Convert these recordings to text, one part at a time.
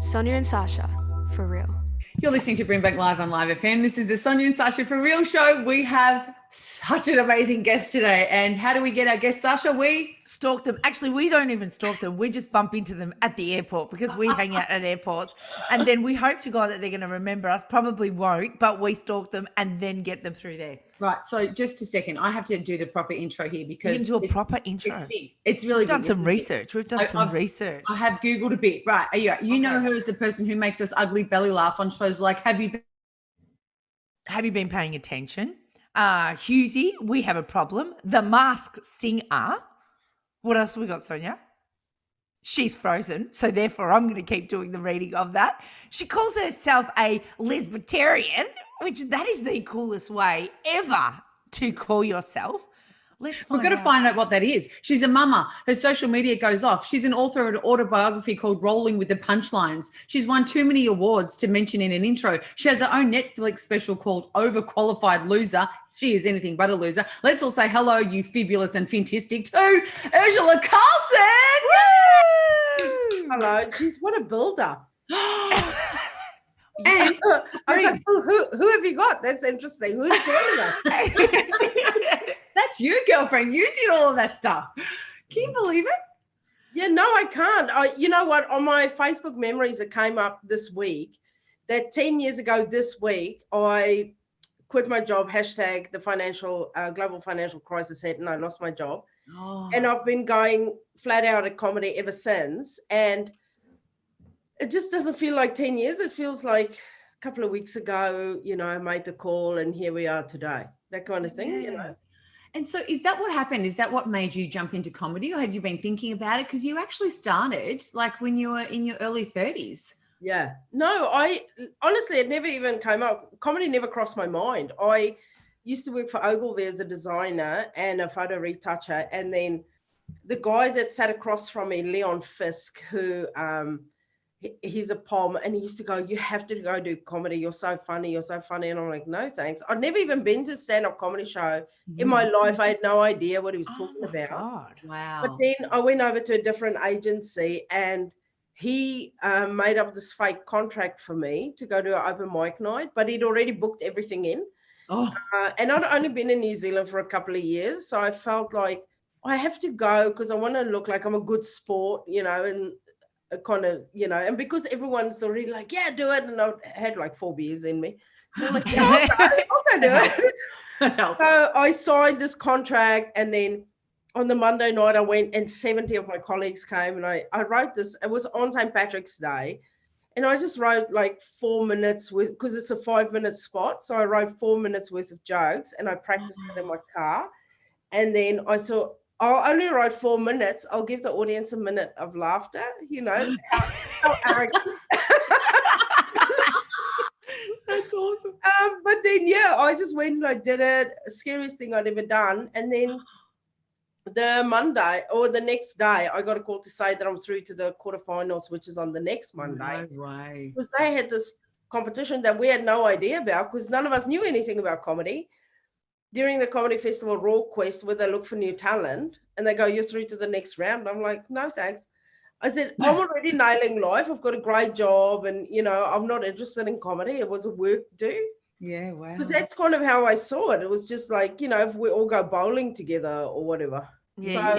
Sonya and Sasha, for real. You're listening to BRIMBANK Live on Live FM. This is the Sonya and Sasha for Real show. We have such an amazing guest today. And how do we get our guest, Sasha? We stalk them. Actually, we don't even stalk them. We just bump into them at the airport because we hang out at airports. And then we hope to God that they're going to remember us. Probably won't, but we stalk them and then get them through there. Right. So just a second. I have to do the proper intro here because you can do a proper intro. It's big. It's really We've done big. some research. We've done some research. I have Googled a bit. Right. You know her as the person who makes us ugly belly laugh on shows like Have You Been Paying Attention? Husey, We Have a Problem. The Masked Singer. What else have we got, Sonia? She's frozen, so therefore I'm going to keep doing the reading of that. She calls herself a lesbitarian, which that is the coolest way ever to call yourself. We've got to find out what that is. She's a mama. Her social media goes off. She's an author of an autobiography called Rolling with the Punchlines. She's won too many awards to mention in an intro. She has her own Netflix special called Overqualified Loser. She is anything but a loser. Let's all say hello, you fabulous and fantastic, to Urzila Carlson. Woo! Hello. Jeez, what a builder. And I was like, who have you got? That's interesting. Who's joining us? That's you, girlfriend. You did all of that stuff. Can you believe it? Yeah, no, I can't. You know what? On my Facebook memories that came up this week, that 10 years ago this week, I quit my job, hashtag the financial global financial crisis hit, and I lost my job. Oh. And I've been going flat out at comedy ever since. And it just doesn't feel like 10 years. It feels like a couple of weeks ago, I made the call and here we are today, that kind of thing, And so is that what happened? Is that what made you jump into comedy, or had you been thinking about it? Because you actually started like when you were in your early 30s. Yeah. No, honestly, it never even came up. Comedy never crossed my mind. I used to work for Ogilvy as a designer and a photo retoucher. And then the guy that sat across from me, Leon Fisk, who he's a pom, and he used to go, you have to go do comedy. You're so funny. And I'm like, no, thanks. I'd never even been to a stand-up comedy show in my life. I had no idea what he was talking about. God. Wow. But then I went over to a different agency and he made up this fake contract for me to go to an open mic night, but he'd already booked everything in. And I'd only been in New Zealand for a couple of years. So I felt like I have to go because I want to look like I'm a good sport, and kind of, and because everyone's already like, yeah, do it. And I had like 4 beers in me. So I'm like, yeah, I'll go do it. So I signed this contract, and then on the Monday night I went and 70 of my colleagues came, and I wrote this. It was on St. Patrick's Day. And I just wrote like 4 minutes because it's a 5-minute spot. So I wrote 4 minutes worth of jokes and I practiced it in my car. And then I thought, I'll only write 4 minutes. I'll give the audience a minute of laughter, how arrogant. That's awesome. But then, I just went and I did it. Scariest thing I'd ever done. And then the Monday or the next day, I got a call to say that I'm through to the quarterfinals, which is on the next Monday. No way. Because they had this competition that we had no idea about because none of us knew anything about comedy. During the comedy festival Raw Quest, where they look for new talent and they go, you're through to the next round. I'm like, no, thanks. I said, I'm already nailing life. I've got a great job and, I'm not interested in comedy. It was a work do. Yeah, wow. Because that's kind of how I saw it. It was just like, if we all go bowling together or whatever. Yeah.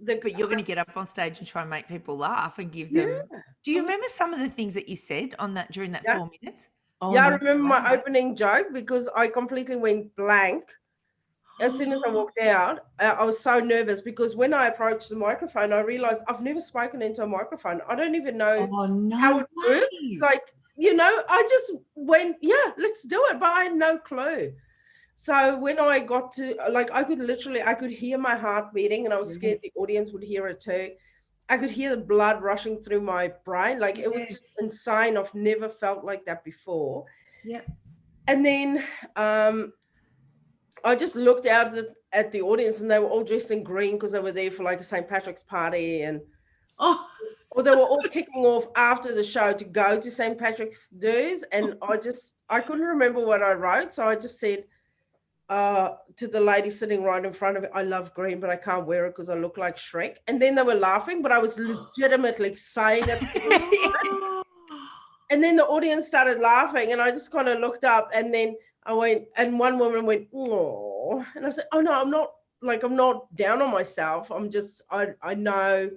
But you're going to get up on stage and try and make people laugh and give them. Yeah. Do you remember some of the things that you said during that 4 minutes? I remember my opening joke because I completely went blank. As soon as I walked out, I was so nervous because when I approached the microphone, I realized I've never spoken into a microphone. I don't even know how it works. Like, I just went, let's do it. But I had no clue. So when I got to, I could hear my heart beating and I was scared the audience would hear it too. I could hear the blood rushing through my brain. Like it was just insane. I've never felt like that before. Yeah. And then I just looked out at the audience and they were all dressed in green because they were there for like a St. Patrick's party. And or they were all kicking off after the show to go to St. Patrick's dues. And I couldn't remember what I wrote. So I just said, to the lady sitting right in front of it, I love green, but I can't wear it because I look like Shrek. And then they were laughing, but I was legitimately saying it. And then the audience started laughing, and I just kind of looked up, and then I went, and one woman went, "Oh," and I said, "Oh no, I'm not down on myself. I'm just, I know,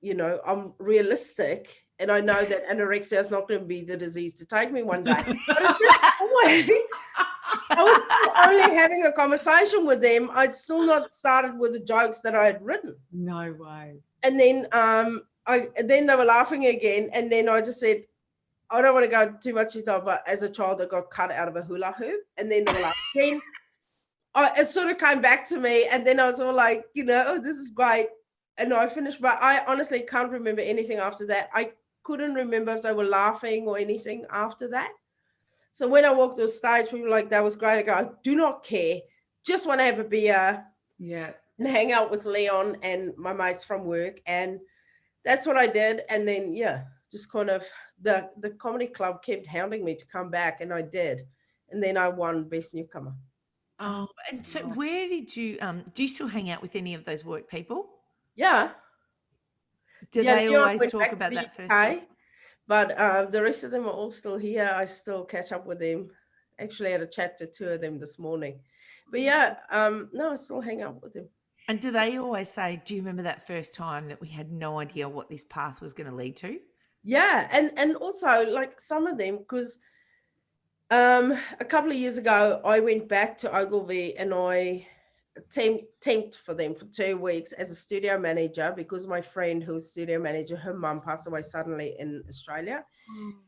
you know, I'm realistic, and I know that anorexia is not going to be the disease to take me one day." But it's just always, I was still only having a conversation with them. I'd still not started with the jokes that I had written. No way. And then then they were laughing again. And then I just said, I don't want to go too much detail, but as a child, I got cut out of a hula hoop. And then they were laughing. It sort of came back to me. And then I was all like, you know, oh, this is great. And I finished, but I honestly can't remember anything after that. I couldn't remember if they were laughing or anything after that. So when I walked on stage, people were like, that was great. I go, I do not care. Just want to have a beer. Yeah. And hang out with Leon and my mates from work. And that's what I did. And then, yeah, just kind of the comedy club kept hounding me to come back, and I did. And then I won Best Newcomer. Oh, and so where did you, do you still hang out with any of those work people? Yeah. Do Yeah, they Leon always went talk back about to the that first UK, time? but the rest of them are all still here. I still catch up with them. Actually, I had a chat to two of them this morning. But yeah, no, I still hang out with them. And do they always say, do you remember that first time that we had no idea what this path was going to lead to? Yeah, and also like some of them, because a couple of years ago, I went back to Ogilvy and I temped for them for 2 weeks as a studio manager, because my friend who was studio manager, her mum passed away suddenly in Australia.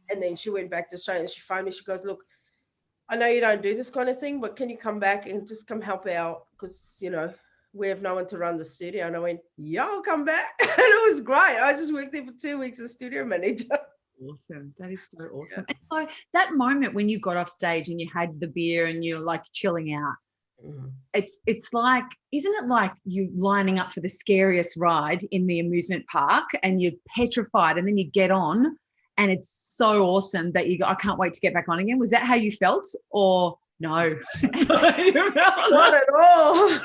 And then she went back to Australia and she phoned me. She goes, look, I know you don't do this kind of thing, but can you come back and just come help out? Because, you know, we have no one to run the studio. And I went, yeah, I'll come back. And it was great. I just worked there for 2 weeks as studio manager. Awesome. That is so awesome. And so that moment when you got off stage and you had the beer and you're like chilling out, it's like, isn't it like you lining up for the scariest ride in the amusement park and you're petrified, and then you get on and it's so awesome that you go, I can't wait to get back on again? Was that how you felt, or no? Not at all.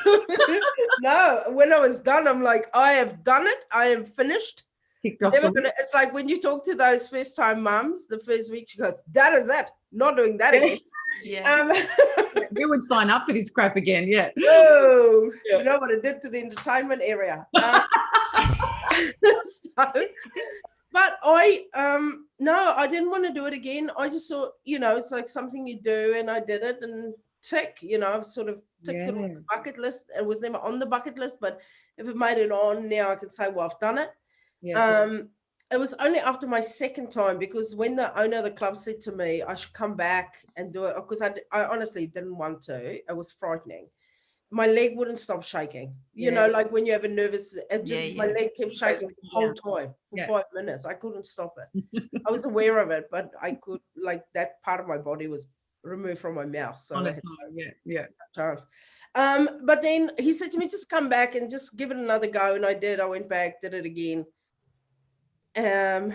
No, when I was done, I'm like, I have done it. I am finished. It's like when you talk to those first time mums, the first week, she goes, that is it. Not doing that again. Yeah. You would sign up for this crap again, yeah. Oh, you know what it did to the entertainment area. But no, I didn't want to do it again. I just thought, you know, it's like something you do, and I did it, and tick, you know, I've sort of ticked it on the bucket list. It was never on the bucket list, but if it made it on, now I can say, well, I've done it. Yeah. It was only after my second time, because when the owner of the club said to me I should come back and do it, because I honestly didn't want to. It was frightening. My leg wouldn't stop shaking. You know, like when you have a nervous, my leg kept shaking the whole time for 5 minutes. I couldn't stop it. I was aware of it, but I could, like, that part of my body was removed from my mouth. So I had no chance. But then he said to me, just come back and just give it another go. And I did. I went back, did it again. And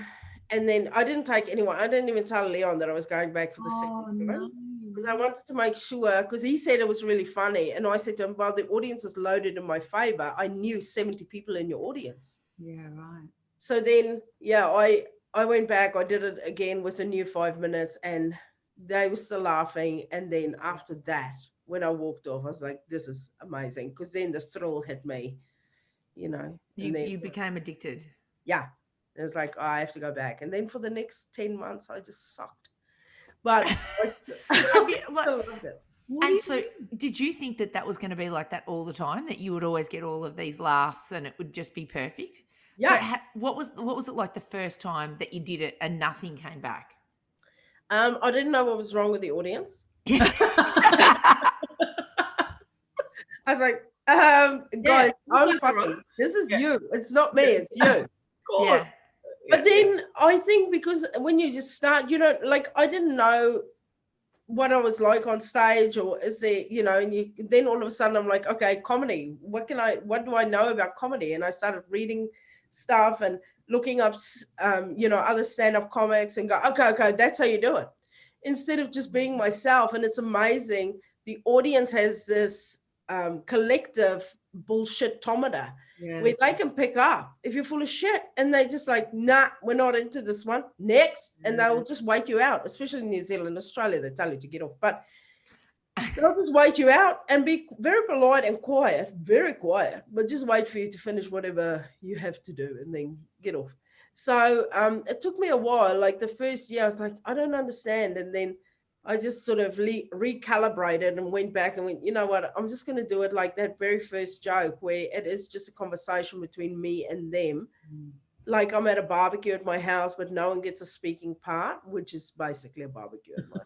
then I didn't take anyone. I didn't even tell Leon that I was going back for the second time, because I wanted to make sure, because he said it was really funny. And I said to him, well, the audience was loaded in my favor. I knew 70 people in your audience. Yeah, right. So then, I went back. I did it again with a new 5 minutes, and they were still laughing. And then after that, when I walked off, I was like, this is amazing. Because then the thrill hit me, you know. You became addicted. Yeah. It was like, oh, I have to go back. And then for the next 10 months, I just sucked. But I loved it. And so did you think that that was going to be like that all the time, that you would always get all of these laughs and it would just be perfect? Yeah. So what was it like the first time that you did it and nothing came back? I didn't know what was wrong with the audience. I was like, guys, I'm funny. This is you. It's not me. It's you. Yeah. But then I think, because when you just start, you know, like, I didn't know what I was like on stage, or is there, you know, and then all of a sudden I'm like, okay, comedy, what do I know about comedy? And I started reading stuff and looking up, you know, other stand-up comics, and go, okay, that's how you do it. Instead of just being myself. And it's amazing. The audience has this collective bullshit-tometer Yeah. where they can pick up if you're full of shit, and they just like, nah, we're not into this one. Next, and they'll just wait you out. Especially in New Zealand, Australia, they tell you to get off, but they'll just wait you out and be very polite and quiet, very quiet, but just wait for you to finish whatever you have to do and then get off. So it took me a while. Like the first year, I was like, I don't understand. And then I just sort of recalibrated and went back and went, you know what, I'm just going to do it like that very first joke where it is just a conversation between me and them. Like I'm at a barbecue at my house, but no one gets a speaking part, which is basically a barbecue at my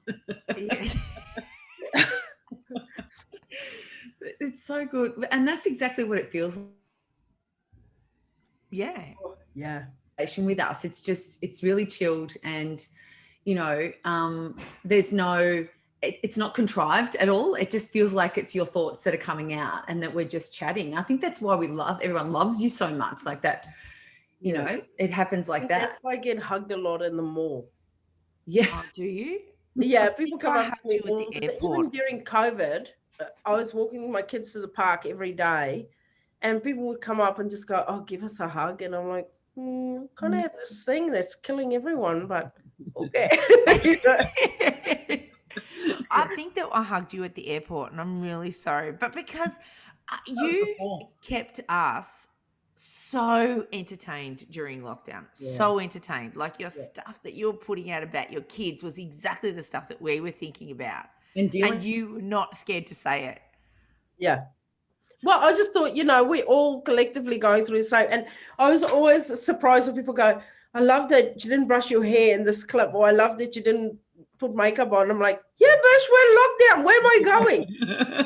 It's so good. And that's exactly what it feels like. Yeah. Yeah. With us. It's just, it's really chilled, and, you know, there's no, it's not contrived at all. It just feels like it's your thoughts that are coming out and that we're just chatting. I think that's why everyone loves you so much, like that, you know, it happens like that. That's why I get hugged a lot in the mall. Yeah. Oh, do you? Yeah, people come up to me you at the airport. even during COVID. I was walking with my kids to the park every day, and people would come up and just go, "Oh, give us a hug," and I'm like, "Kind of have this thing that's killing everyone, but okay." You know? I think that I hugged you at the airport, and I'm really sorry, but because you kept us so entertained during lockdown, so entertained. Like your stuff that you were putting out about your kids was exactly the stuff that we were thinking about, and you were not scared to say it. Yeah. Well, I just thought, you know, we're all collectively going through the same. And I was always surprised when people go, "I love that you didn't brush your hair in this clip," or "I love that you didn't put makeup on." I'm like, yeah, Bush, we're in lockdown. Where am I going?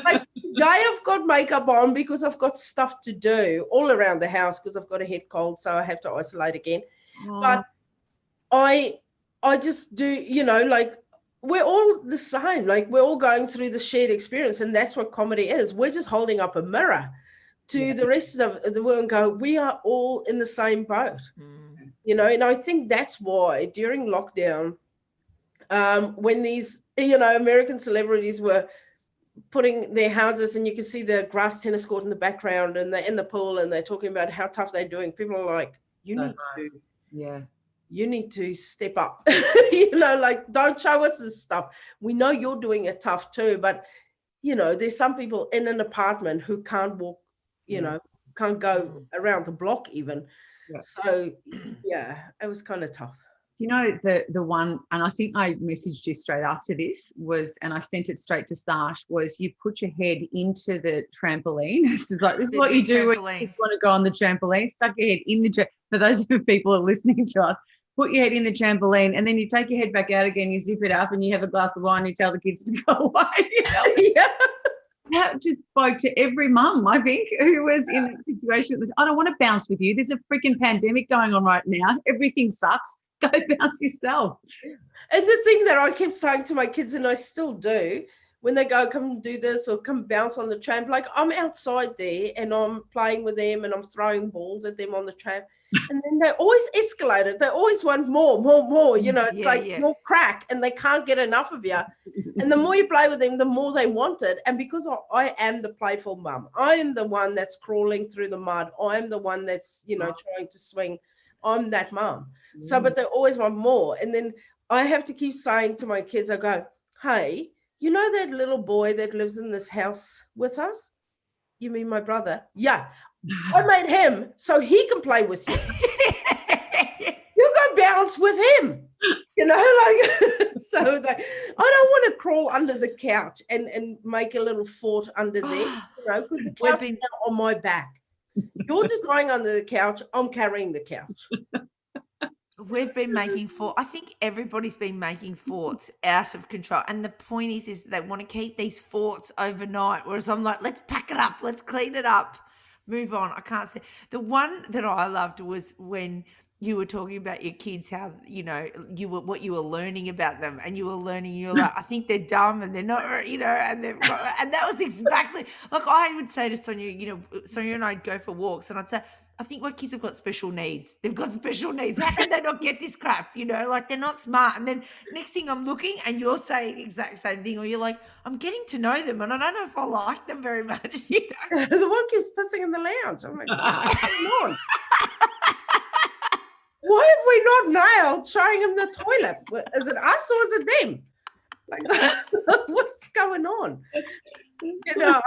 Like, today I've got makeup on because I've got stuff to do all around the house because I've got a head cold, so I have to isolate again. But I just do, you know, like, we're all the same. Like, we're all going through the shared experience, and that's what comedy is. We're just holding up a mirror to the rest of the world and go, we are all in the same boat, you know. And I think that's why during lockdown, when these, you know, American celebrities were putting their houses, and you can see the grass tennis court in the background, and they're in the pool, and they're talking about how tough they're doing. People are like, you need to step up, you know, like, don't show us this stuff. We know you're doing it tough too, but, you know, there's some people in an apartment who can't walk, you know, can't go around the block even. So, yeah, it was kind of tough. You know, the one, and I think I messaged you straight after this was, and I sent it straight to Sash, was you put your head into the trampoline. It's just like, this is what you do when you want to go on the trampoline. Stuck your head in the for those people who are listening to us, put your head in the trampoline, and then you take your head back out again, you zip it up, and you have a glass of wine, you tell the kids to go away. You know? That just spoke to every mum, I think, who was in that situation. I don't want to bounce with you. There's a freaking pandemic going on right now. Everything sucks. Go bounce yourself. And the thing that I kept saying to my kids, and I still do, when they go, come do this or come bounce on the tram, like, I'm outside there and I'm playing with them and I'm throwing balls at them on the tram. And then they always escalate it. They always want more, you know, it's more crack, and they can't get enough of you. And the more you play with them, the more they want it. And because I am the playful mum, I am the one that's crawling through the mud. I am the one that's, you know, trying to swing. I'm that mum. So, but they always want more. And then I have to keep saying to my kids, I go, hey, you know that little boy that lives in this house with us? You mean my brother? Yeah. I made him so he can play with you. You go bounce with him. You know, like, so I don't want to crawl under the couch and make a little fort under there, you know, because the couch is now on my back. You're just lying under the couch. I'm carrying the couch. We've been making I think everybody's been making forts out of control. And the point is they want to keep these forts overnight. Whereas I'm like, let's pack it up. Let's clean it up. Move on. I can't say. The one that I loved was when you were talking about your kids, how, you know, what you were learning about them, and you were like, I think they're dumb and they're not, you know, and that was exactly, like, I would say to Sonia, you know, Sonia and I'd go for walks, and I'd say, I think my kids have got special needs. They've got special needs. How can they not get this crap? You know, like they're not smart. And then next thing I'm looking and you're saying the exact same thing, or you're like, I'm getting to know them and I don't know if I like them very much. You know? The one keeps pissing in the lounge. I'm like, what's going on? Why have we not nailed showing him the toilet? Is it us or is it them? Like, what's going on? You know,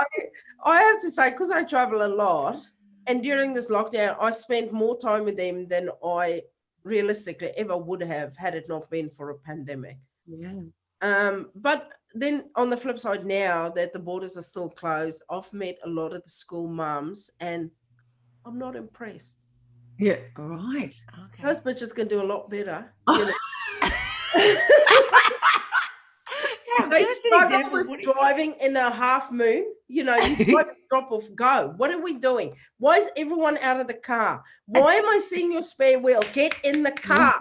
I have to say, because I travel a lot, and during this lockdown, I spent more time with them than I realistically ever would have had it not been for a pandemic. Yeah. But then on the flip side, now that the borders are still closed, I've met a lot of the school mums and I'm not impressed. Yeah. All right. Okay. Those bitches can do a lot better. You know? Yeah, They that's an struggle example. with driving in a half moon. You know, you try to drop off, go. What are we doing? Why is everyone out of the car? Why am I seeing your spare wheel? Get in the car.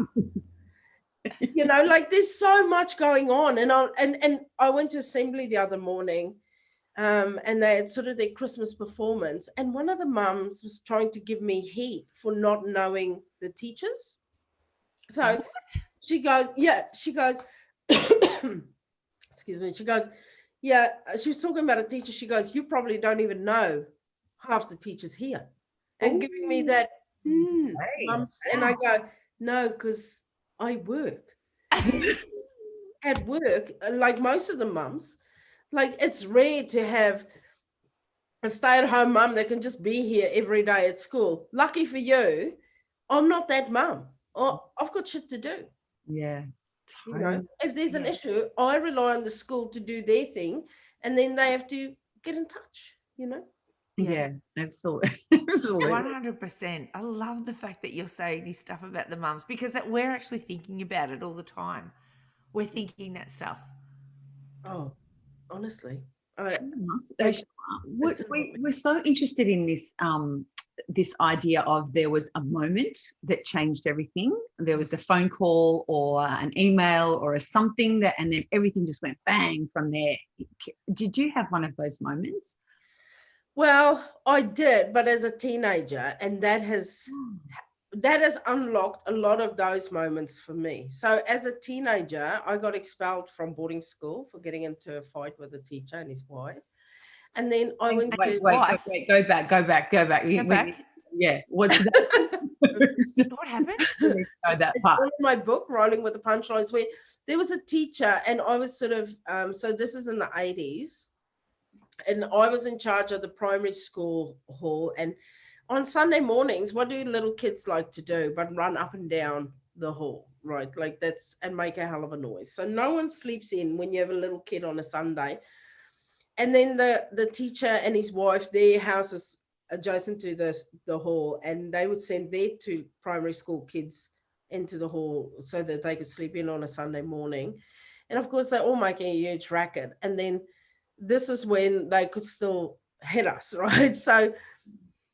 You know, like there's so much going on. And I went to assembly the other morning, and they had sort of their Christmas performance. And one of the mums was trying to give me heat for not knowing the teachers. So she goes, excuse me, she goes, yeah, she was talking about a teacher. She goes, you probably don't even know half the teachers here. And giving me that, mums. And I go, no, because I work. At work, like most of the mums, like it's rare to have a stay-at-home mum that can just be here every day at school. Lucky for you, I'm not that mum. I've got shit to do. Yeah. You know, if there's an Yes. issue, I rely on the school to do their thing, and then they have to get in touch, you know? Yeah. Absolutely. Absolutely. 100%. I love the fact that you're saying this stuff about the mums, because that we're actually thinking about it all the time. We're thinking that stuff. Oh, honestly. We're so interested in this this idea of there was a moment that changed everything. There was a phone call or an email or a something that, and then everything just went bang from there. Did you have one of those moments? Well, I did, but as a teenager, and that has unlocked a lot of those moments for me. So as a teenager, I got expelled from boarding school for getting into a fight with a teacher and his wife. And then I went Wait, to Go back. Go back. Yeah. What's that? What happened? Know that it's part. all in my book, Rolling with the Punchlines, where there was a teacher and I was sort of, so this is in the 80s, and I was in charge of the primary school hall. And on Sunday mornings, what do little kids like to do but run up and down the hall, right? Like that's, and make a hell of a noise. So no one sleeps in when you have a little kid on a Sunday. And then the teacher and his wife, their house is adjacent to the hall, and they would send their 2 primary school kids into the hall so that they could sleep in on a Sunday morning. And of course, they're all making a huge racket. And then this is when they could still hit us, right? So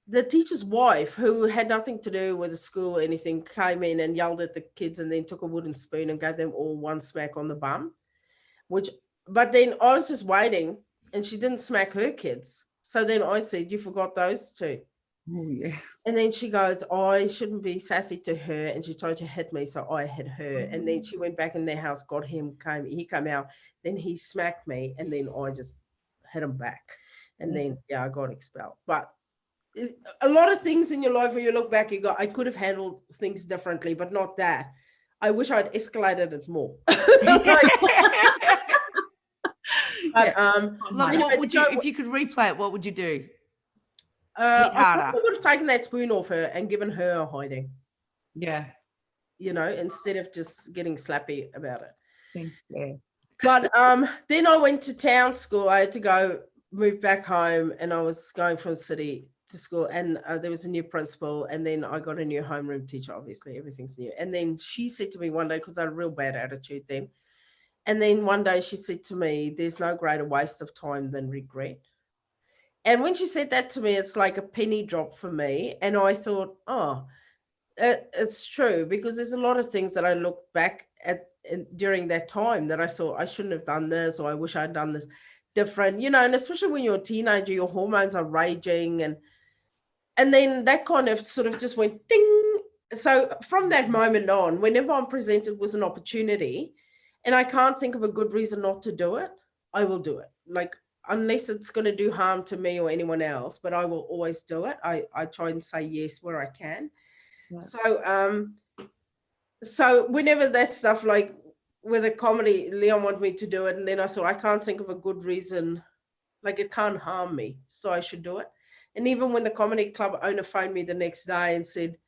the teacher's wife, who had nothing to do with the school or anything, came in and yelled at the kids and then took a wooden spoon and gave them all one smack on the bum, but then I was just waiting and she didn't smack her kids. So then I said, you forgot those 2. Oh, yeah. And then she goes, I shouldn't be sassy to her. And she tried to hit me, so I hit her. And then she went back in their house, got him, he came out. Then he smacked me, and then I just hit him back. And then, I got expelled. But a lot of things in your life, when you look back, you go, I could have handled things differently, but not that. I wish I'd escalated it more. But, What would you, if you could replay it, what would you do? I harder. probably would have taken that spoon off her and given her a hiding, Yeah. you know, instead of just getting slappy about it. Yeah. But then I went to town school. I had to move back home, and I was going from the city to school, and there was a new principal, and then I got a new homeroom teacher. Obviously, everything's new. And then she said to me one day, because I had a real bad attitude then, and then one day she said to me, there's no greater waste of time than regret. And when she said that to me, it's like a penny drop for me. And I thought, it's true, because there's a lot of things that I look back at during that time that I thought I shouldn't have done this, or I wish I'd done this different, you know, and especially when you're a teenager, your hormones are raging, and then that kind of sort of just went ding. So from that moment on, whenever I'm presented with an opportunity and I can't think of a good reason not to do it, I will do it. Like, unless it's going to do harm to me or anyone else, but I will always do it. I try and say yes where I can. Yeah. So whenever that stuff, like with a comedy, Leon wanted me to do it, and then I thought, I can't think of a good reason, like it can't harm me, so I should do it. And even when the comedy club owner phoned me the next day and said,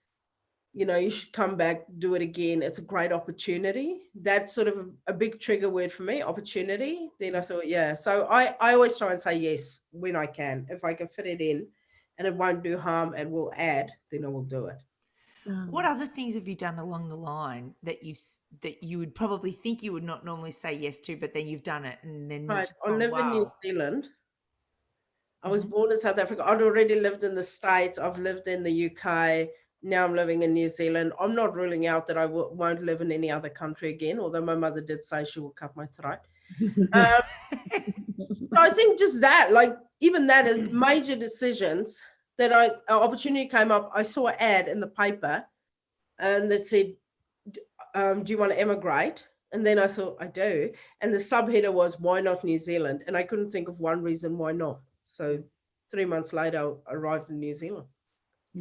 you know, you should come back, do it again, it's a great opportunity. That's sort of a big trigger word for me, opportunity. Then I thought, yeah. So I always try and say yes when I can. If I can fit it in and it won't do harm and will add, then I will do it. What other things have you done along the line that you would probably think you would not normally say yes to, but then you've done it and then Right. I live in New wow. Zealand. I was born in South Africa. I'd already lived in the States. I've lived in the UK. Now I'm living in New Zealand. I'm not ruling out that I won't live in any other country again, although my mother did say she will cut my throat. So I think just that, like even that is major decisions that an opportunity came up. I saw an ad in the paper and that said, do you want to emigrate? And then I thought, I do. And the subheader was, why not New Zealand? And I couldn't think of one reason why not. So 3 months later, I arrived in New Zealand.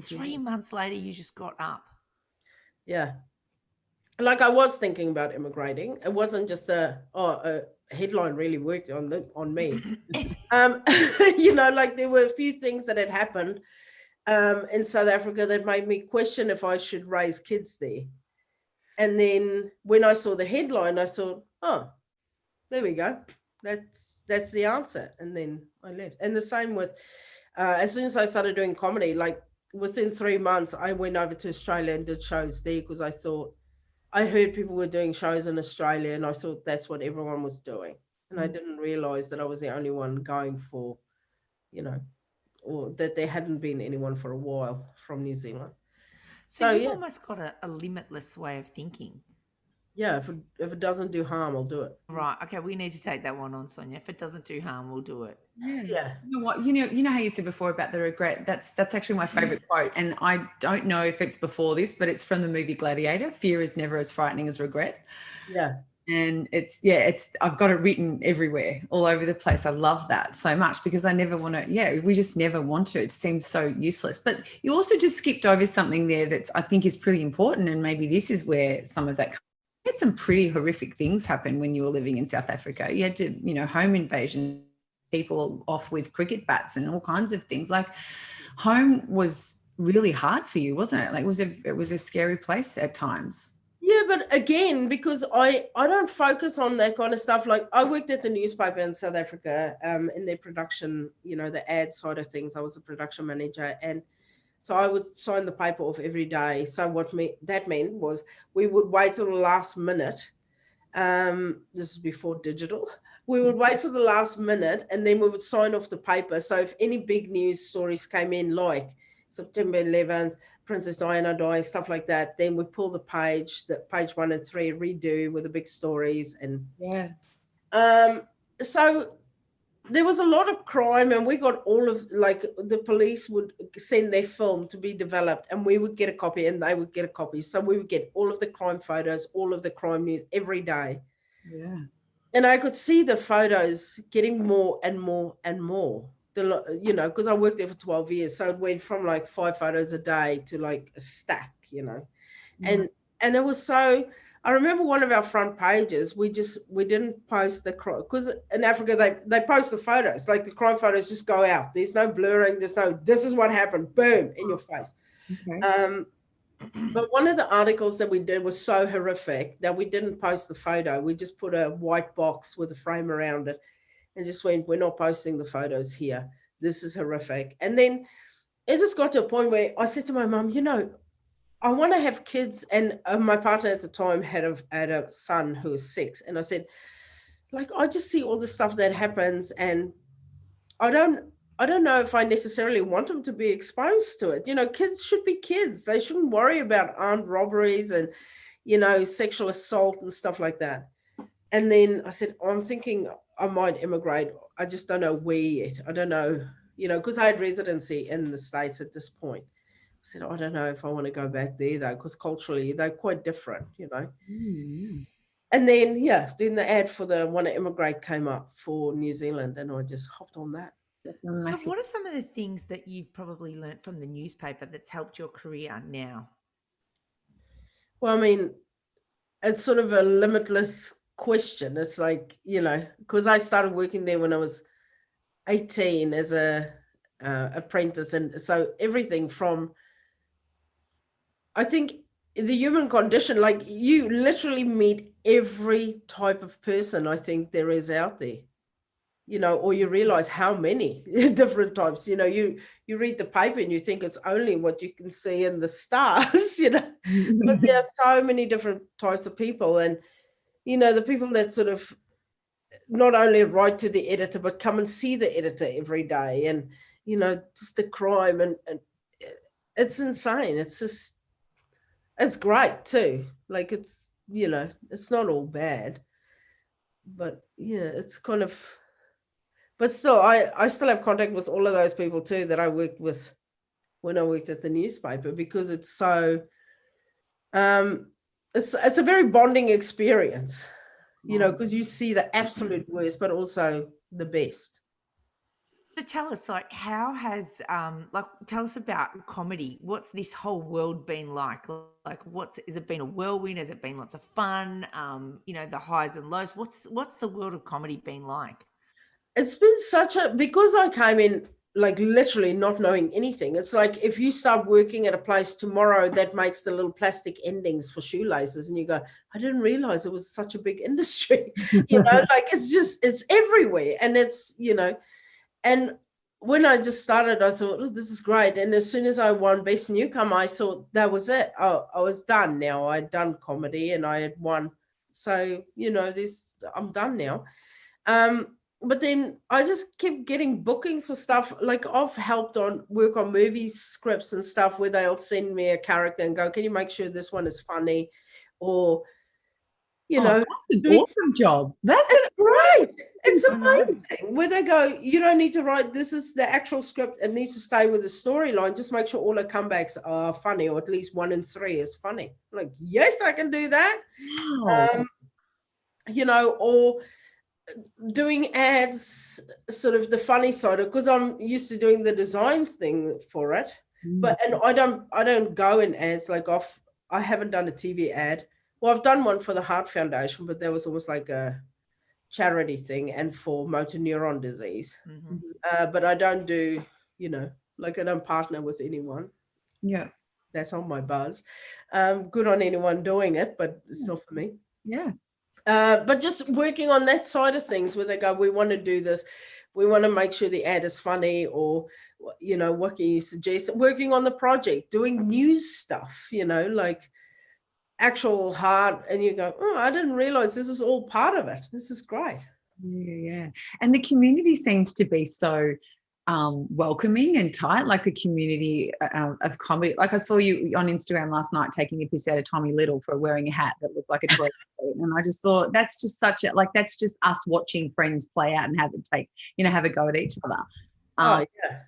3 months later, you just got up. Yeah. Like I was thinking about immigrating. It wasn't just a headline really worked on me. You know, like there were a few things that had happened in South Africa that made me question if I should raise kids there. And then when I saw the headline, I thought, oh, there we go. That's the answer. And then I left. And the same with, as soon as I started doing comedy, like within 3 months, I went over to Australia and did shows there because I thought, I heard people were doing shows in Australia and I thought that's what everyone was doing. And I didn't realize that I was the only one going for, you know, or that there hadn't been anyone for a while from New Zealand. So you've almost got a limitless way of thinking. Yeah, if it doesn't do harm, I'll do it. Right. Okay, we need to take that one on, Sonia. If it doesn't do harm, we'll do it. Yeah. You know what? You know how you said before about the regret. That's actually my favorite quote, and I don't know if it's before this, but it's from the movie Gladiator. Fear is never as frightening as regret. Yeah. And I've got it written everywhere, all over the place. I love that so much because I never want to. We just never want to. It seems so useless. But you also just skipped over something there that's I think is pretty important, and maybe this is where some of that. You had some pretty horrific things happen when you were living in South Africa. You had to, home invasion, people off with cricket bats and all kinds of things. Like home was really hard for you, wasn't it? Like it was a scary place at times. Yeah, but again, because I don't focus on that kind of stuff. Like I worked at the newspaper in South Africa in their production, the ad side of things. I was a production manager, and so I would sign the paper off every day. So what that meant was we would wait till the last minute. This is before digital. We would wait for the last minute and then we would sign off the paper. So if any big news stories came in, like September 11th, Princess Diana dying, stuff like that, then we pull the page 1 and 3, redo with the big stories. And so there was a lot of crime, and we got all of, like, the police would send their film to be developed and we would get a copy and they would get a copy. So we would get all of the crime photos, all of the crime news every day. Yeah. And I could see the photos getting more and more and more, because I worked there for 12 years. So it went from like 5 photos a day to like a stack, and it was so. I remember one of our front pages, we didn't post the crime, because in Africa they post the photos, like the crime photos just go out. There's no blurring, this is what happened, boom, in your face. Okay. But one of the articles that we did was so horrific that we didn't post the photo. We just put a white box with a frame around it and just went, we're not posting the photos here. This is horrific. And then it just got to a point where I said to my mum, I want to have kids, and my partner at the time had a son who was 6, and I said, like, I just see all the stuff that happens, and I don't know if I necessarily want them to be exposed to it. Kids should be kids. They shouldn't worry about armed robberies and, sexual assault and stuff like that. And then I said, I'm thinking I might immigrate. I just don't know where yet. I don't know, because I had residency in the States at this point. I said, I don't know if I want to go back there though, because culturally they're quite different, And then, then the ad for the Want to Immigrate came up for New Zealand, and I just hopped on that. So what are some of the things that you've probably learnt from the newspaper that's helped your career now? Well, I mean, it's sort of a limitless question. It's like, because I started working there when I was 18 as a apprentice. And so everything from, I think, the human condition, like you literally meet every type of person I think there is out there, or you realize how many different types, you read the paper and you think it's only what you can see in the stars, but there are so many different types of people. And, the people that sort of not only write to the editor, but come and see the editor every day, and, just the crime and it's insane. It's great too. Like it's not all bad, but it's kind of, but still, I still have contact with all of those people too that I worked with when I worked at the newspaper, because it's so, it's a very bonding experience, because you see the absolute worst, but also the best. So tell us, like, how has, tell us about comedy. What's this whole world been like? Like, has it been a whirlwind? Has it been lots of fun? The highs and lows. What's the world of comedy been like? It's been because I came in like literally not knowing anything. It's like if you start working at a place tomorrow that makes the little plastic endings for shoelaces, and you go, I didn't realize it was such a big industry, like it's everywhere. And it's, and when I just started, I thought, oh, this is great. And as soon as I won Best Newcomer, I thought that was it. I was done now. I'd done comedy and I had won. So, I'm done now. But then I just kept getting bookings for stuff. Like I've helped work on movie scripts and stuff where they'll send me a character and go, can you make sure this one is funny? Or, that's an awesome job. That's right. It's amazing. Where they go, you don't need to write, this is the actual script. It needs to stay with the storyline. Just make sure all the comebacks are funny, or at least 1 in 3 is funny. I'm like, yes, I can do that. Wow. Or doing ads, sort of the funny side, because I'm used to doing the design thing for it. But I don't go in ads. Like I haven't done a TV ad. Well, I've done one for the Heart Foundation, but that was almost like a charity thing and for motor neuron disease. But I don't do, I don't partner with anyone. Yeah. That's on my buzz. Good on anyone doing it, but it's not for me. Yeah. But just working on that side of things where they go, we want to do this. We want to make sure the ad is funny, or, what can you suggest? Working on the project, doing news stuff, like actual hard, and you go, oh, I didn't realize this is all part of it. This is great. Yeah. And the community seems to be so welcoming and tight, like the community of comedy. Like I saw you on Instagram last night taking a piss out of Tommy Little for wearing a hat that looked like a toilet seat. And I just thought that's just that's just us watching friends play out and have a go at each other. Oh, yeah.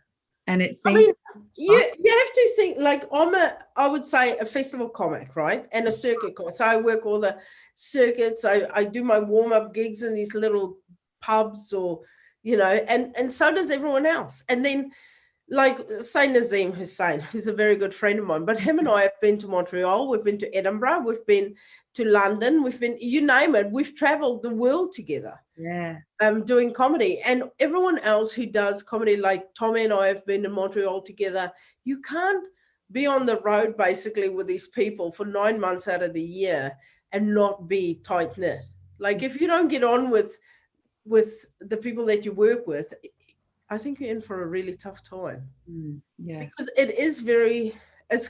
And it seems, you have to think, like I would say a festival comic, right? And a circuit comic. So I work all the circuits. I do my warm-up gigs in these little pubs, or, and so does everyone else. And then, like, say Nazim Hussain, who's a very good friend of mine, but him and I have been to Montreal, we've been to Edinburgh, we've been to London, we've been, you name it, we've traveled the world together. Yeah. Doing comedy. And everyone else who does comedy, like Tommy and I have been to Montreal together. You can't be on the road basically with these people for 9 months out of the year and not be tight-knit. Like if you don't get on with the people that you work with, I think you're in for a really tough time. Yeah. Because it's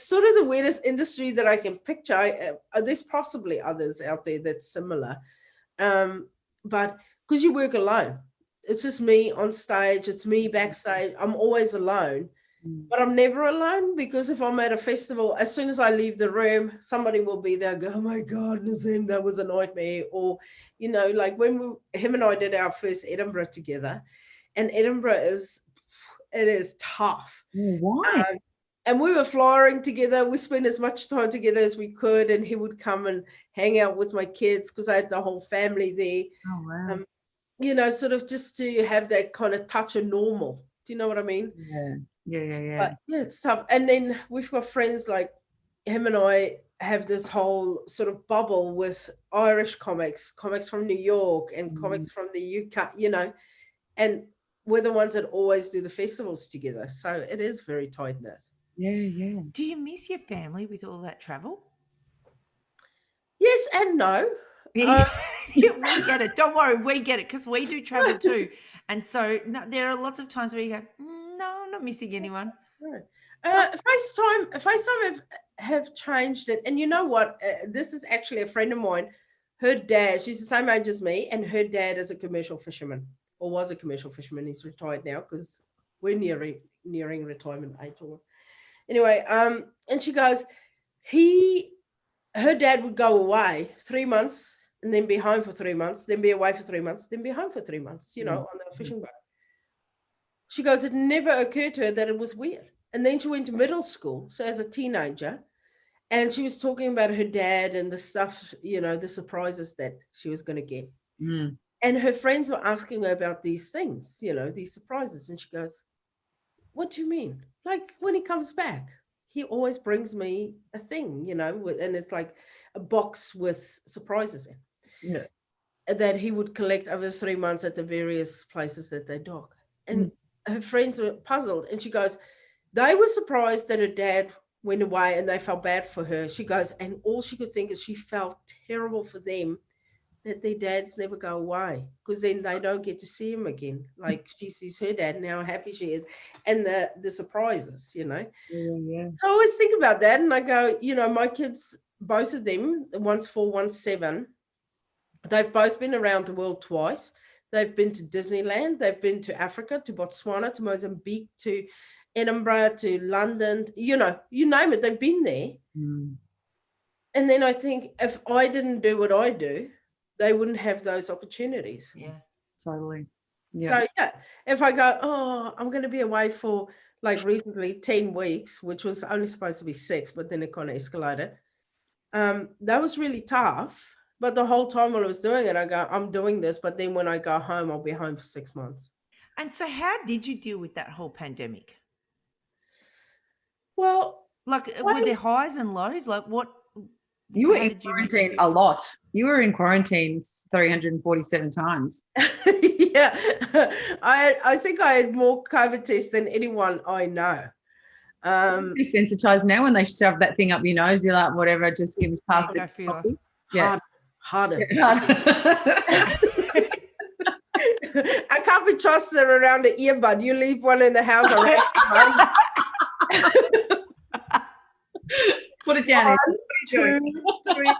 sort of the weirdest industry that I can picture. There's possibly others out there that's similar. But because you work alone, it's just me on stage, it's me backstage. I'm always alone, but I'm never alone, because if I'm at a festival, as soon as I leave the room, somebody will be there, go, oh my God, Nazim, that was a nightmare. Or, like when him and I did our first Edinburgh together, and Edinburgh is it is tough. Why? And we were flying together. We spent as much time together as we could, and he would come and hang out with my kids because I had the whole family there. Oh, wow. You know, sort of just to have that kind of touch of normal. Do you know what I mean? Yeah. But yeah, it's tough. And then we've got friends like him and I have this whole sort of bubble with Irish comics from New York and comics from the UK, you know, and we're the ones that always do the festivals together. So it is very tight knit. Yeah. Do you miss your family with all that travel? Yes and no. Yeah, we get it. Don't worry, we get it because we do travel too. And so there are lots of times where you go, no, I'm not missing anyone. FaceTime have changed it. And you know what? This is actually a friend of mine. Her dad, she's the same age as me, and her dad is a commercial fisherman, or was a commercial fisherman. He's retired now because we're nearing retirement age almost. Anyway, and she goes, her dad would go away 3 months and then be home for 3 months, then be away for 3 months, then be home for 3 months, you know, on the fishing boat. She goes, it never occurred to her that it was weird. And then she went to middle school, so as a teenager, and she was talking about her dad and the stuff, you know, the surprises that she was going to get. And her friends were asking her about these things, you know, these surprises. And she goes, what do you mean? Like when he comes back, he always brings me a thing, you know, and it's like a box with surprises in. That he would collect over 3 months at the various places that they dock. And her friends were puzzled. And she goes, they were surprised that her dad went away and they felt bad for her. She goes, and all she could think is she felt terrible for them that their dads never go away, because then they don't get to see him again. Like she sees her dad and how happy she is, and the surprises, you know. Yeah. I always think about that, and I go, you know, my kids, both of them, one's 4, one's 7, they've both been around the world twice. They've been to Disneyland, they've been to Africa, to Botswana, to Mozambique, to Edinburgh, to London, you know, you name it, they've been there. And then I think if I didn't do what I do, they wouldn't have those opportunities. Yeah, Totally. So yeah, if I go, oh, I'm going to be away for like recently 10 weeks, which was only supposed to be 6, but then it kind of escalated. That was really tough. But the whole time while I was doing it, I go, I'm doing this. But then when I go home, I'll be home for 6 months. And so how did you deal with that whole pandemic? Well, like were there highs and lows? Like what? You were in quarantine a lot. You were in quarantine 347 times. Yeah. I think I had more COVID tests than anyone I know. Pretty sensitized now when they shove that thing up your nose. You're like, whatever, just give us past Go it. for your Yeah. Harder. I can't be trusted around the earbud. You leave one in the house around. Put it down. 1, 2, 3.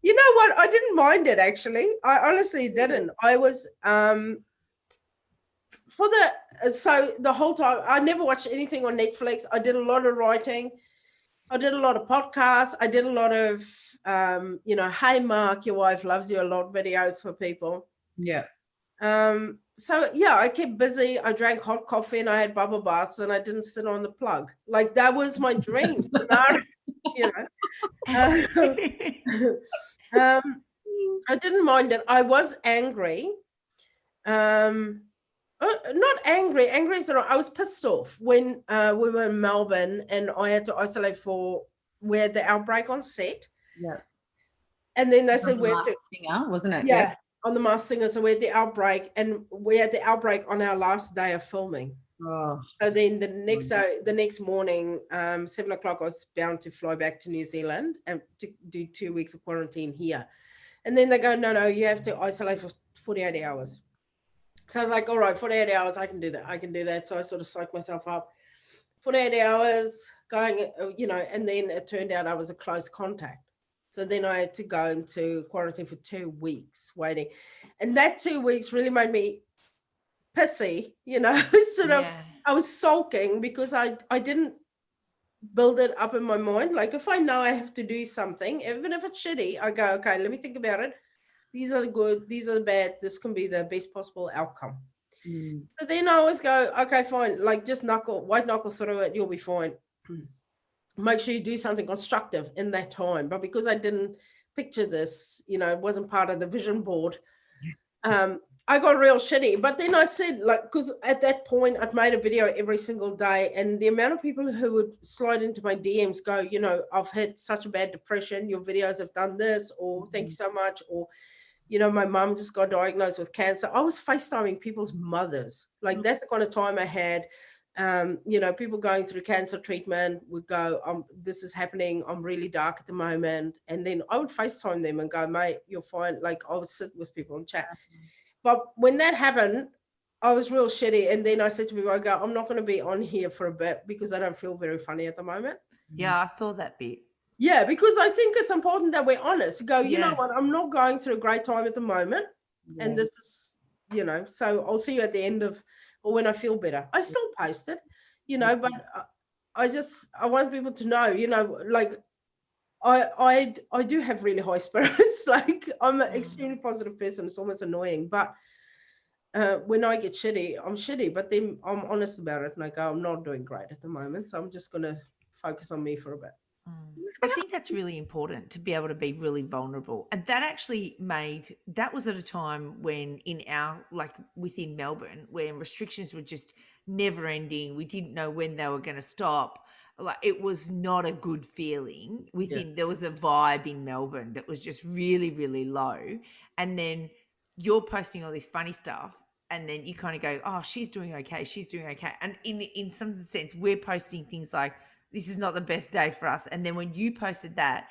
You know what? I didn't mind it, actually. I honestly didn't. I was so the whole time I never watched anything on Netflix. I did a lot of writing. I did a lot of podcasts. I did a lot of you know, hey Mark, your wife loves you a lot videos for people. Yeah. So yeah, I kept busy. I drank hot coffee and I had bubble baths and I didn't sit on the plug. Like that was my dream scenario, you know. I didn't mind it. I was angry. Not angry. Angry is wrong. I was pissed off when we were in Melbourne and I had to isolate we had the outbreak on set. Yeah. And then they said we have to. Singer, wasn't it? Yeah. On the Masked Singer, so we had the outbreak, and we had the outbreak on our last day of filming. Oh. So then the next morning, 7 o'clock, I was bound to fly back to New Zealand and to do 2 weeks of quarantine here. And then they go, no, you have to isolate for 48 hours. So I was like, all right, 48 hours, I can do that. So I sort of psyched myself up. 48 hours going, you know, and then it turned out I was a close contact. So then I had to go into quarantine for 2 weeks waiting. And that 2 weeks really made me pissy, you know, I was sulking because I didn't build it up in my mind. Like if I know I have to do something, even if it's shitty, I go, okay, let me think about it. These are the good, these are the bad. This can be the best possible outcome. Mm. So then I always go, okay, fine, like just white knuckle through it, you'll be fine. Make sure you do something constructive in that time. But because I didn't picture this, you know, it wasn't part of the vision board, I got real shitty. But then I said, like, because at that point I'd made a video every single day, and the amount of people who would slide into my DMs go, you know, I've had such a bad depression, your videos have done this, or thank you so much, or, you know, my mum just got diagnosed with cancer. I was FaceTiming people's mothers. Like, that's the kind of time I had. You know, people going through cancer treatment would go, this is happening, I'm really dark at the moment. And then I would FaceTime them and go, mate, you're fine. Like, I would sit with people and chat. But when that happened, I was real shitty. And then I said to people, I go, I'm not going to be on here for a bit because I don't feel very funny at the moment. Yeah, I saw that bit. Yeah, because I think it's important that we're honest. Go, you know Yeah. what, I'm not going through a great time at the moment. Yeah. And this is, you know, so I'll see you at the end of, or when I feel better. I still post it, you know, but I want people to know, you know, like I do have really high spirits. Like, I'm an extremely positive person. It's almost annoying, but when I get shitty, I'm shitty, but then I'm honest about it and I go, I'm not doing great at the moment. So I'm just going to focus on me for a bit. I think that's really important to be able to be really vulnerable. And that actually that was at a time when within Melbourne, when restrictions were just never ending. We didn't know when they were going to stop. Like, it was not a good feeling there was a vibe in Melbourne that was just really, really low. And then you're posting all this funny stuff. And then you kind of go, oh, she's doing okay. She's doing okay. And in some sense, we're posting things like, this is not the best day for us. And then when you posted that,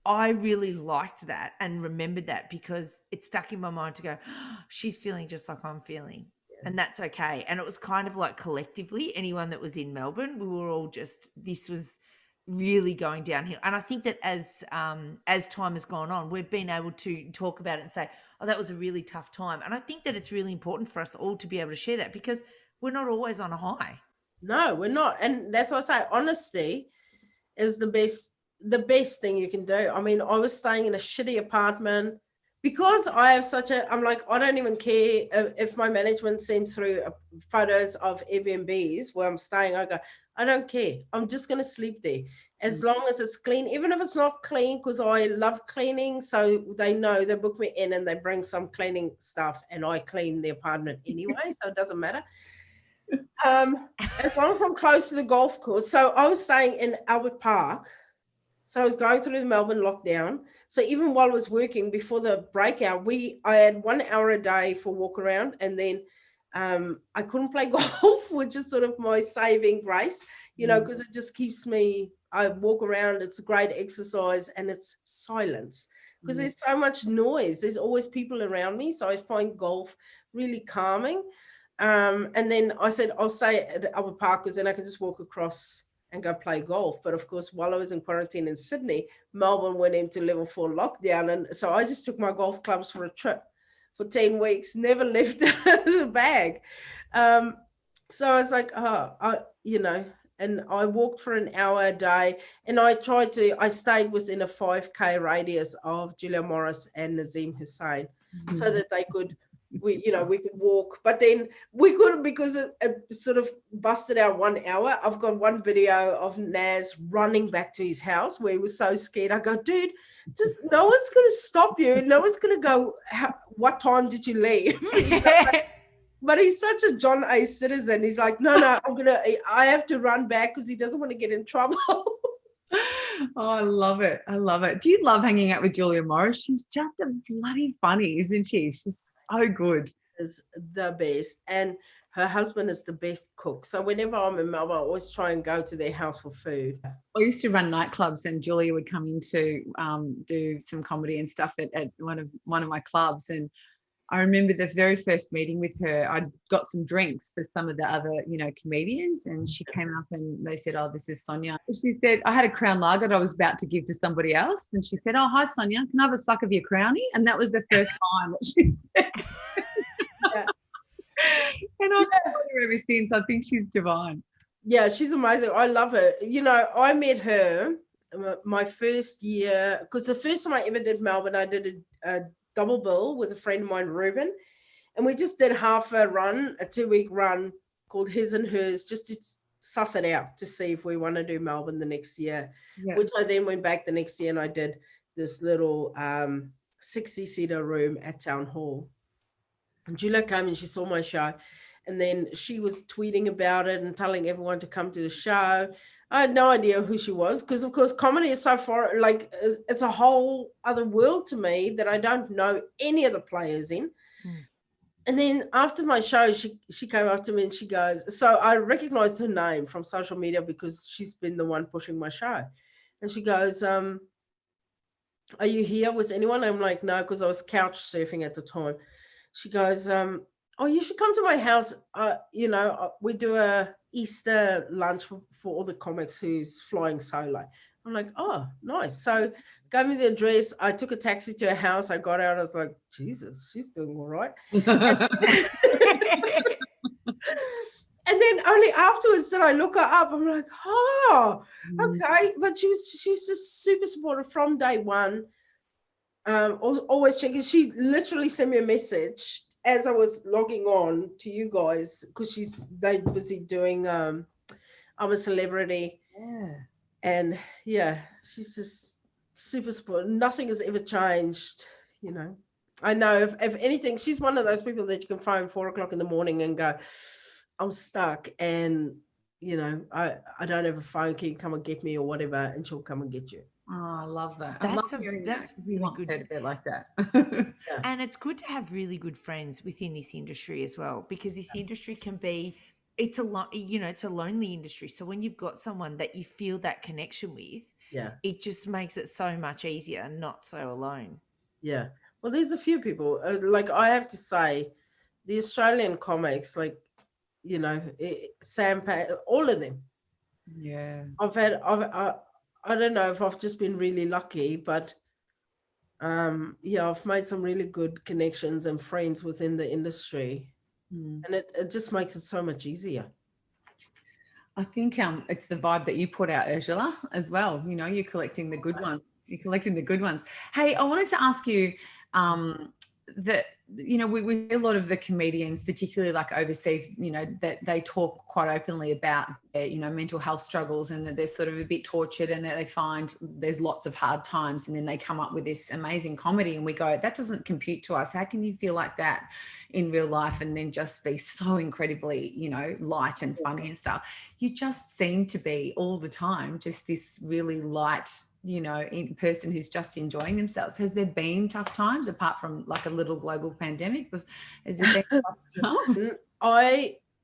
I really liked that and remembered that because it stuck in my mind to go, oh, she's feeling just like I'm feeling. Yeah. And that's okay. And it was kind of like collectively, anyone that was in Melbourne, we were all just, this was really going downhill. And I think that as time has gone on, we've been able to talk about it and say, oh, that was a really tough time. And I think that it's really important for us all to be able to share that because we're not always on a high. No, we're not. And that's why I say honesty is the best thing you can do. I mean, I was staying in a shitty apartment because I have I'm like, I don't even care if my management sends through photos of Airbnbs where I'm staying. I go, I don't care. I'm just going to sleep there as long as it's clean, even if it's not clean, because I love cleaning. So they know, they book me in and they bring some cleaning stuff and I clean the apartment anyway. So it doesn't matter. As long as I'm close to the golf course. So I was staying in Albert Park. So I was going through the Melbourne lockdown. So even while I was working before the breakout, I had 1 hour a day for walk around, and then I couldn't play golf, which is sort of my saving grace, you know, because it just keeps me, I walk around, it's great exercise and it's silence because there's so much noise. There's always people around me. So I find golf really calming. And then I said, I'll stay at Albert Park because then I can just walk across and go play golf. But of course, while I was in quarantine in Sydney, Melbourne went into level 4 lockdown. And so I just took my golf clubs for a trip for 10 weeks, never left the bag. So I was like, and I walked for an hour a day and I stayed within a 5K radius of Julia Morris and Nazim Hussain so that they could, we could walk, but then we couldn't because it sort of busted our 1 hour. I've got one video of Naz running back to his house where he was so scared. I go, dude, just no one's going to stop you. No one's going to go, what time did you leave? But he's such a John A. citizen. He's like, no, I have to run back because he doesn't want to get in trouble. Oh, I love it. I love it. Do you love hanging out with Julia Morris? She's just a bloody funny, isn't she? She's so good. Is the best. And her husband is the best cook. So whenever I'm in Melbourne, I always try and go to their house for food. I used to run nightclubs and Julia would come in to do some comedy and stuff at one of my clubs. And I remember the very first meeting with her, I'd got some drinks for some of the other, comedians, and she came up and they said, oh, this is Sonya. She said, I had a Crown Lager that I was about to give to somebody else. And she said, oh, hi, Sonya, can I have a suck of your Crownie? And that was the first time that she said. Yeah. And I've known her ever since. I think she's divine. Yeah, she's amazing. I love her. I met her my first year, because the first time I ever did Melbourne, I did a double bill with a friend of mine, Ruben, And we just did half a run, a 2-week run called His and Hers, just to suss it out to see if we want to do Melbourne the next year, which I then went back the next year and I did this little 60-seater room at Town Hall. And Julia came and she saw my show, and then she was tweeting about it and telling everyone to come to the show. I had no idea who she was because, of course, comedy is so far, like, it's a whole other world to me that I don't know any of the players in. And then after my show, she came up to me and she goes, so I recognized her name from social media because she's been the one pushing my show. And she goes, are you here with anyone? I'm like, no, because I was couch surfing at the time. She goes, oh, you should come to my house. We do a Easter lunch for all the comics who's flying solo. I'm like, oh, nice. So gave me the address. I took a taxi to her house. I got out. I was like, Jesus, she's doing all right. And then only afterwards did I look her up. I'm like, oh, okay. But she's just super supportive from day one. Always checking. She literally sent me a message as I was logging on to you guys because they're busy doing I'm a Celebrity. Yeah. And yeah, she's just super supportive. Nothing has ever changed, you know. I know if anything, she's one of those people that you can phone 4 o'clock in the morning and go, I'm stuck and, you know, I don't have a phone. Can you come and get me or whatever? And she'll come and get you. Oh, I love that. That's really good. A bit like that. Yeah. And it's good to have really good friends within this industry as well, because this industry can be, it's a lonely industry. So when you've got someone that you feel that connection with, it just makes it so much easier and not so alone. Yeah. Well, there's a few people, like I have to say, the Australian comics, like, you know, Sam, all of them. Yeah. I don't know if I've just been really lucky, but I've made some really good connections and friends within the industry. And it just makes it so much easier. I think it's the vibe that you put out, Urzila, as well. You know, you're collecting the good ones. Hey, I wanted to ask you that, you know, we hear a lot of the comedians, particularly like overseas, you know, that they talk quite openly about their, you know, mental health struggles and that they're sort of a bit tortured and that they find there's lots of hard times, and then they come up with this amazing comedy and we go, that doesn't compute to us. How can you feel like that in real life and then just be so incredibly, you know, light and funny and stuff? You just seem to be all the time just this really light, you know, person who's just enjoying themselves. Has there been tough times apart from like a little global pandemic? Has there been tough stuff?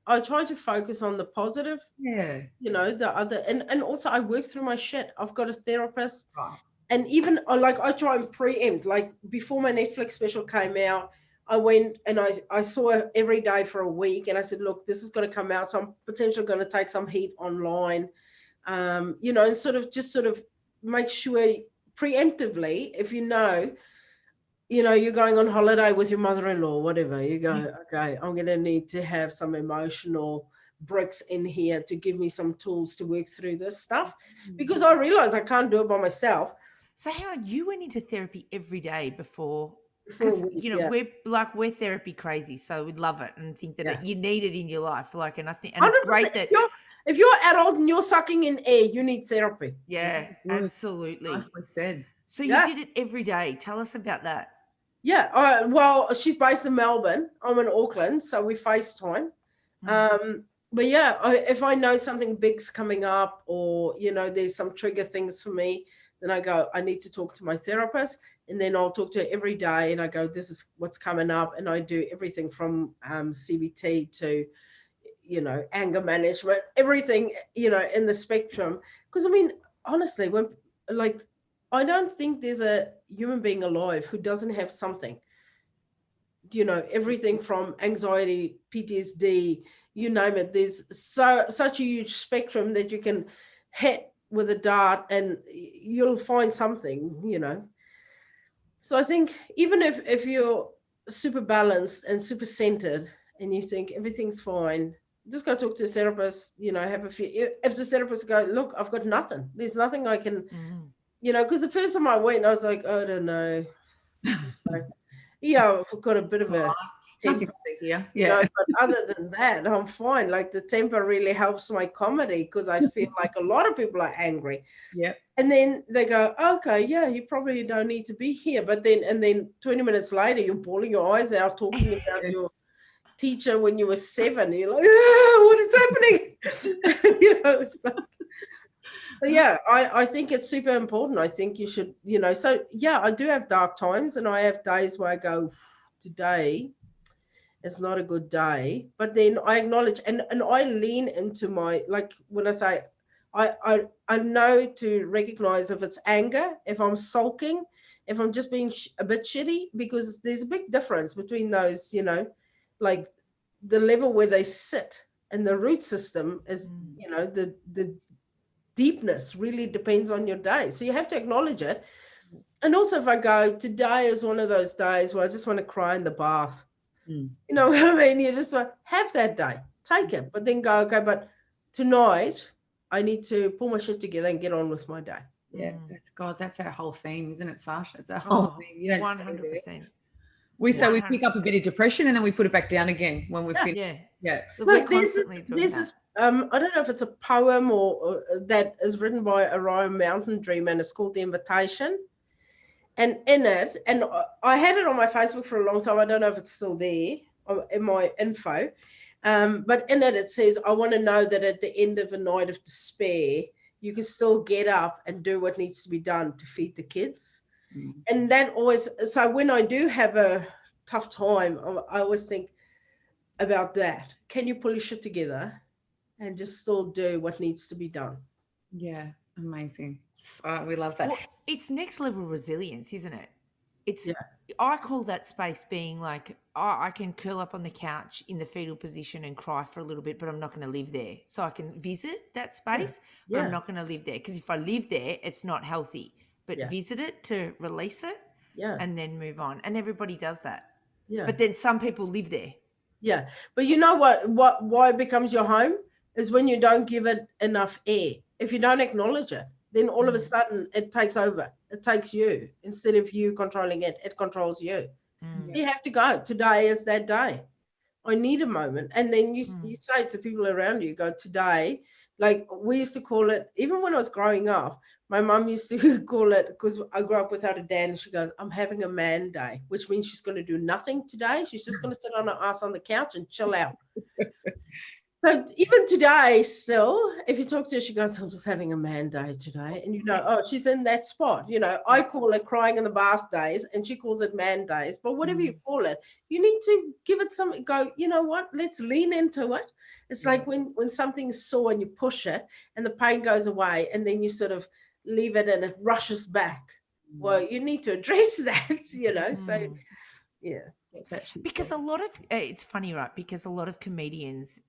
I try to focus on the positive. Yeah. You know, the other, and also I work through my shit. I've got a therapist. Right. And even like I try and preempt, like before my Netflix special came out, I went and I saw it every day for a week and I said, look, this is going to come out. So I'm potentially going to take some heat online, you know, and sort of make sure preemptively, if you know, you're going on holiday with your mother-in-law, whatever, you go, okay, I'm going to need to have some emotional bricks in here to give me some tools to work through this stuff, because I realize I can't do it by myself. So hang on, you went into therapy every day before, For a because week, you know we're therapy crazy, so we love it and think that you need it in your life. Like, and I think, and it's great that if you're adult and you're sucking in air, you need therapy. Yeah, absolutely. Nicely said. So you did it every day. Tell us about that. Yeah, well, she's based in Melbourne. I'm in Auckland, so we FaceTime. But yeah, if I know something big's coming up, or there's some trigger things for me, then I go, I need to talk to my therapist, and then I'll talk to her every day, and I go, this is what's coming up, and I do everything from CBT to anger management, everything in the spectrum. Because I mean, honestly, when I don't think there's a human being alive who doesn't have something. Everything from anxiety, PTSD, you name it. There's such a huge spectrum that you can hit with a dart and you'll find something, So I think even if you're super balanced and super centered and you think everything's fine, just go talk to a therapist, have a few. If the therapist go, look, I've got nothing. There's nothing I can, because the first time I went, I was like, I don't know. I've got a bit of a Nothing temper. to see here. You Yeah. know, but other than that, I'm fine. Like the temper really helps my comedy because I feel like a lot of people are angry. Yeah. And then they go, okay, yeah, you probably don't need to be here. But then 20 minutes later, you're bawling your eyes out talking about your teacher when you were 7. You're like, what is happening? You know, so yeah, I think it's super important. I think you should, you know, so yeah, I do have dark times and I have days where I go, today is not a good day. But then I acknowledge and I lean into my, like when I say, I know to recognize if it's anger, if I'm sulking, if I'm just being a bit shitty, because there's a big difference between those, you know, like the level where they sit and the root system is, you know, the deepness really depends on your day. So you have to acknowledge it. And also if I go, today is one of those days where I just want to cry in the bath. You know what I mean? You just want have that day, take it, but then go, okay, but tonight I need to pull my shit together and get on with my day. Yeah, that's our whole theme, isn't it, Sasha? It's our whole theme. You don't 100%. We say we pick up a bit of depression and then we put it back down again when we're finished. Yeah. Yeah. We're constantly doing that. This, I don't know if it's a poem or that is written by Orion Mountain Dream, and it's called The Invitation. And in it, and I had it on my Facebook for a long time. I don't know if it's still there in my info. But in it, it says, I want to know that at the end of a night of despair, you can still get up and do what needs to be done to feed the kids. And that always, so when I do have a tough time, I always think about that. Can you pull your shit together and just still do what needs to be done? Yeah, amazing. We love that. Well, it's next level resilience, isn't it? It's I call that space being like, I can curl up on the couch in the fetal position and cry for a little bit, but I'm not going to live there. So I can visit that space, but I'm not going to live there. Because if I live there, it's not healthy. But visit it to release it and then move on. And everybody does that. Yeah. But then some people live there. Yeah. But you know why it becomes your home is when you don't give it enough air. If you don't acknowledge it, then all of a sudden it takes over. It takes you. Instead of you controlling it, it controls you. So you have to go. Today is that day. I need a moment. And then you say to people around you, go, today, like we used to call it, even when I was growing up, my mum used to call it, because I grew up without a dad, and she goes, I'm having a man day, which means she's going to do nothing today. She's just going to sit on her ass on the couch and chill out. So even today, still, if you talk to her, she goes, I'm just having a man day today. And you know, oh, she's in that spot. You know, I call it crying in the bath days and she calls it man days. But whatever you call it, you need to give it some, go, you know what, let's lean into it. It's like when something's sore and you push it and the pain goes away and then you sort of leave it and it rushes back. Well, you need to address that, you know, so yeah. Because a lot of it's funny, right? Because a lot of comedians,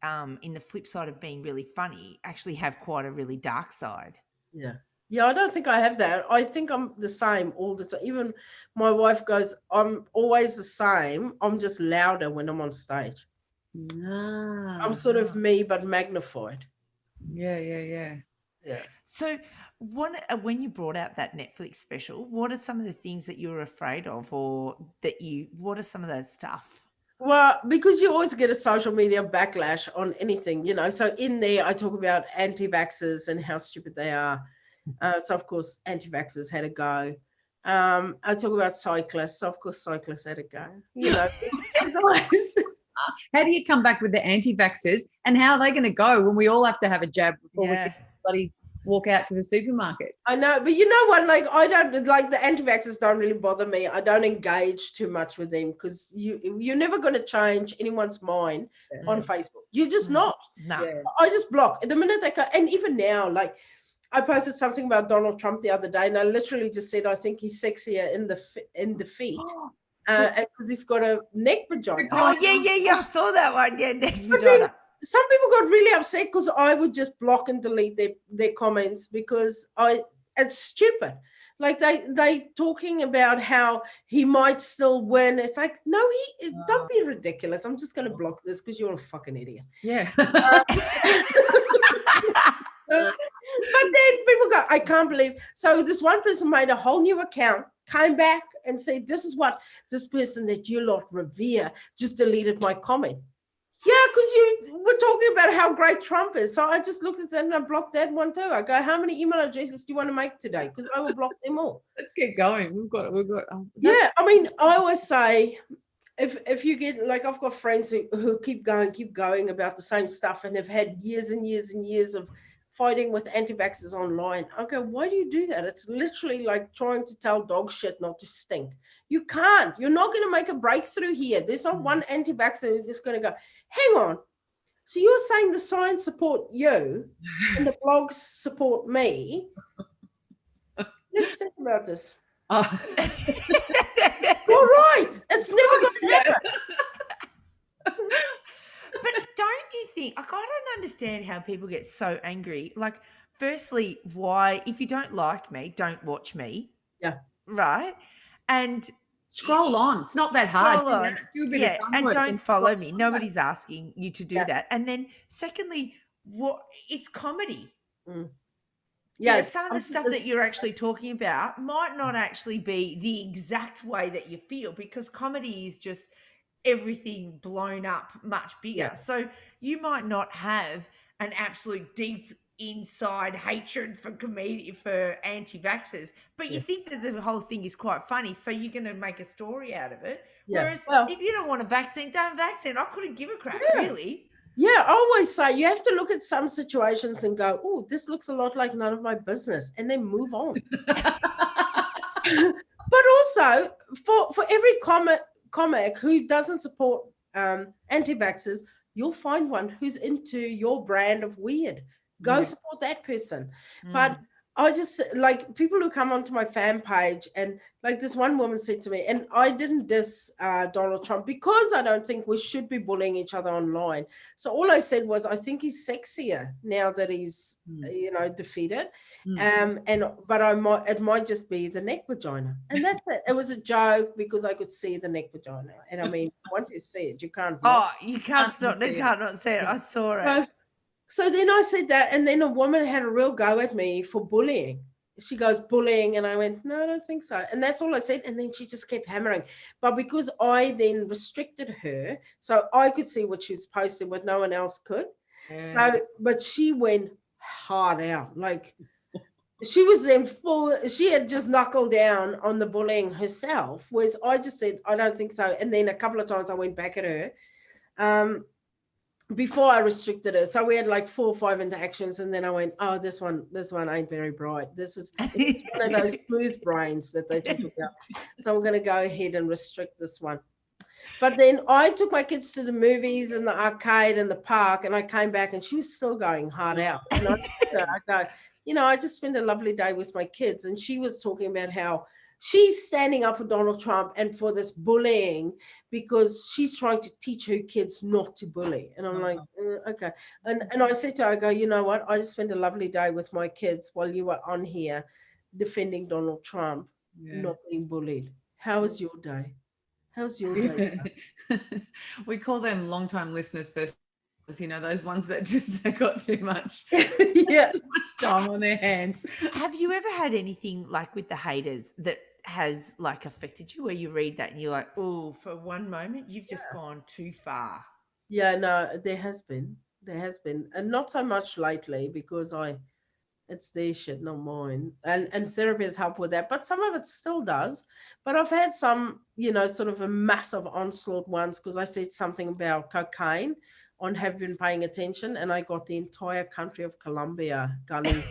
in the flip side of being really funny, actually have quite a really dark side. Yeah, I don't think I have that. I think I'm the same all the time. Even my wife goes, I'm always the same. I'm just louder when I'm on stage. I'm sort of me, but magnified. Yeah. So when you brought out that Netflix special, what are some of the things that you were afraid of, or what are some of that stuff? Well, because you always get a social media backlash on anything, you know. So in there, I talk about anti-vaxxers and how stupid they are. So of course, anti-vaxxers had a go. I talk about cyclists. So of course, cyclists had a go. You know, how do you come back with the anti-vaxxers, and how are they going to go when we all have to have a jab before we can bloody walk out to the supermarket? I know, but you know what? Like, I don't like the anti-vaxxers. Don't really bother me. I don't engage too much with them because you're never going to change anyone's mind on Facebook. You're just not. No. Yeah. I just block the minute they go. And even now, like, I posted something about Donald Trump the other day, and I literally just said I think he's sexier in the feet. Because he's got a neck vagina. Oh, yeah. I saw that one. Yeah, neck vagina. Some people got really upset because I would just block and delete their comments because it's stupid. Like they talking about how he might still win. It's like, no, don't be ridiculous. I'm just going to block this because you're a fucking idiot. Yeah. But then people go, I can't believe. So this one person made a whole new account came back and said, this is what this person that you lot revere just deleted my comment. Yeah, because you were talking about how great Trump is. So I just looked at that and I blocked that one too. I go, how many email addresses do you want to make today? Because I will block them all. Let's get going. We've got. Yeah, I mean, I always say, if you get, like, I've got friends who keep going about the same stuff and have had years and years and years of fighting with anti-vaxxers online. I go, why do you do that? It's literally like trying to tell dog shit not to stink. You can't. You're not going to make a breakthrough here. There's not one anti-vaxxer who's going to go, hang on. So you're saying the signs support you and the blogs support me? Let's think about this. Oh. All right. It's never going to happen. But don't you think, like, I don't understand how people get so angry. Like, firstly, why, if you don't like me, don't watch me. Yeah. Right? And Scroll on. It's not that hard. scroll on. Do a bit Yeah, of thumb and work don't follow me. scroll on. Nobody's asking you to do Yeah. that. And then secondly, it's comedy. Yeah. Some of the stuff that you're actually talking about might not actually be the exact way that you feel, because comedy is just everything blown up much bigger. Yeah. So you might not have an absolute deep inside hatred for anti-vaxxers, but you think that the whole thing is quite funny, so you're going to make a story out of it. Yeah. Whereas Well- if you don't want a vaccine, don't vaccine. I couldn't give a crap, really. Yeah, I always say you have to look at some situations and go, oh, this looks a lot like none of my business, and then move on. But also, for every comic who doesn't support anti-vaxxers, you'll find one who's into your brand of weird. Go support that person. But I just, like, people who come onto my fan page, and like this one woman said to me, and I didn't diss Donald Trump because I don't think we should be bullying each other online. So all I said was, I think he's sexier now that he's, defeated. But it might just be the neck vagina. And that's it. It was a joke because I could see the neck vagina. And I mean, once you see it, you can't. Oh, you can't stop. You can't not say it. I saw it. So then I said that, and then a woman had a real go at me for bullying. She goes, bullying, and I went, no, I don't think so. And that's all I said. And then she just kept hammering. But because I then restricted her, so I could see what she was posting, but no one else could. Yeah. So, but she went hard out. Like, she was then she had just knuckled down on the bullying herself, whereas I just said, I don't think so. And then a couple of times I went back at her. Before I restricted her. So we had like 4 or 5 interactions, and then I went, oh, this one ain't very bright. This is one of those smooth brains that they talk about. So I'm going to go ahead and restrict this one. But then I took my kids to the movies and the arcade and the park, and I came back and she was still going hard out. And I go, I just spent a lovely day with my kids. And she was talking about how she's standing up for Donald Trump and for this bullying because she's trying to teach her kids not to bully. And I'm like, okay. And I said to her, I go, you know what? I just spent a lovely day with my kids while you were on here defending Donald Trump, not being bullied. How was your day? How's your day? We call them long-time listeners first. Those ones that just got too much, Yeah. too much time on their hands. Have you ever had anything like with the haters that has like affected you, where you read that and you're like, oh, for one moment you've just gone too far? Yeah, no, there has been, and not so much lately because it's their shit, not mine. And therapy has helped with that, but some of it still does. But I've had some, sort of a massive onslaught once because I said something about cocaine on Have Been Paying Attention, and I got the entire country of Colombia gunning.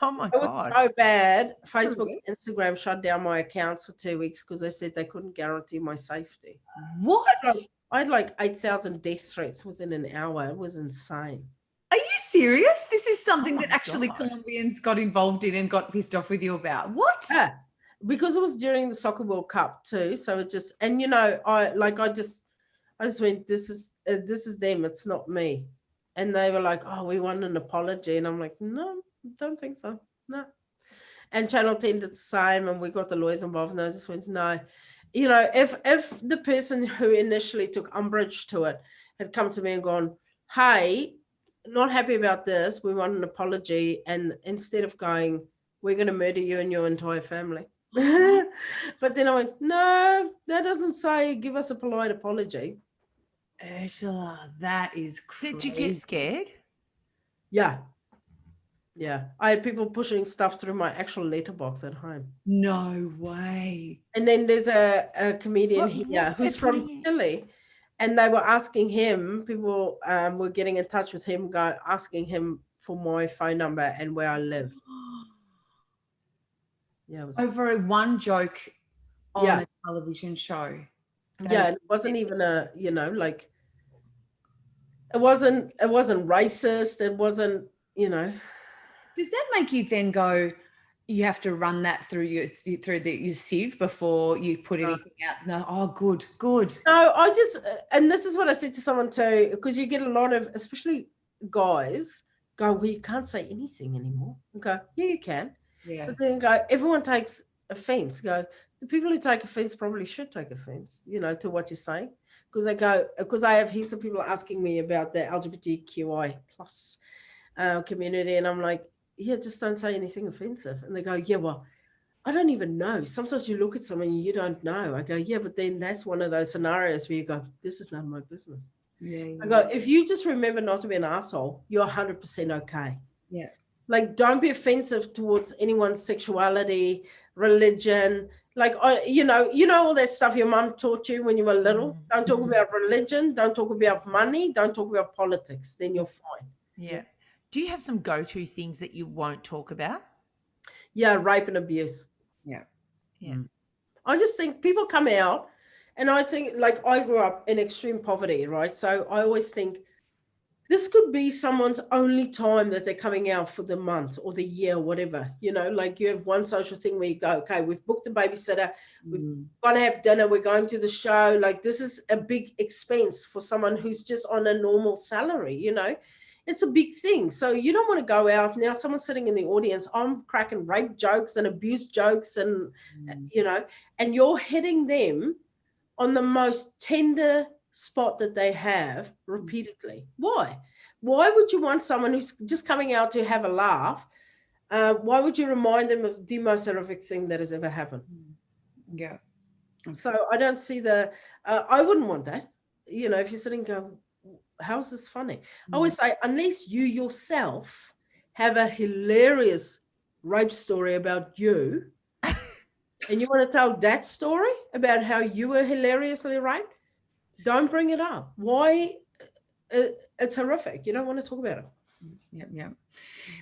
Oh my It God. was so bad. Facebook and Instagram shut down my accounts for 2 weeks because they said they couldn't guarantee my safety. What? I had like 8,000 death threats within an hour. It was insane. Are you serious? This is something that my actually God. Colombians got involved in and got pissed off with you about. What? Yeah, because it was during the Soccer World Cup too. So it just, and I just went, this is them. It's not me. And they were like, oh, we want an apology. And I'm like, no, don't think so. No. And Channel 10 did the same, and we got the lawyers involved, and I just went, no. If the person who initially took umbrage to it had come to me and gone, hey, not happy about this, we want an apology, and instead of going, we're going to murder you and your entire family. But then I went, no, that doesn't say give us a polite apology. Urzila, that is crazy. Did you get scared? Yeah. Yeah. I had people pushing stuff through my actual letterbox at home. No way. And then there's a comedian What- here what who's they're from putting in- Chile. And they were asking him, people were getting in touch with him, asking him for my phone number and where I live. Yeah, it was, Over one joke on Yeah. a television show. yeah, it wasn't even a, you know, like it wasn't racist. It wasn't, you know. Does that make you then go, you have to run that through your sieve before you put anything out? No, oh, good. No, I just, and this is what I said to someone too, because you get a lot of, especially guys, go, well, you can't say anything anymore. And go, yeah, you can. Yeah. But then go, everyone takes offense. Go, the people who take offense probably should take offense, you know, to what you're saying. Because they go, because I have heaps of people asking me about the LGBTQI plus community. And I'm like, yeah, just don't say anything offensive. And they go, yeah, well, I don't even know. Sometimes you look at someone and you don't know. I go, yeah, but then that's one of those scenarios where you go, this is none of my business. Yeah. I go, if you just remember not to be an asshole, you're 100% okay. Yeah. Like, don't be offensive towards anyone's sexuality, religion. Like, you know all that stuff your mum taught you when you were little. Don't talk about religion. Don't talk about money. Don't talk about politics. Then you're fine. Yeah. Do you have some go-to things that you won't talk about? Yeah, rape and abuse. Yeah. Yeah. I just think people come out, and I think, like, I grew up in extreme poverty, right? So I always think this could be someone's only time that they're coming out for the month or the year, or whatever. You know, like you have one social thing where you go, okay, we've booked a babysitter, we've got to have dinner, we're going to the show. Like, this is a big expense for someone who's just on a normal salary, you know. It's a big thing. So you don't want to go out. Now someone's sitting in the audience, I'm cracking rape jokes and abuse jokes and, you know, and you're hitting them on the most tender spot that they have repeatedly. Why? Why would you want someone who's just coming out to have a laugh? Why would you remind them of the most horrific thing that has ever happened? Yeah. So I don't see I wouldn't want that. You know, if you're sitting going, how's this funny? I always say, unless you yourself have a hilarious rape story about you, and you want to tell that story about how you were hilariously raped, don't bring it up. Why? It's horrific. You don't want to talk about it. Yeah.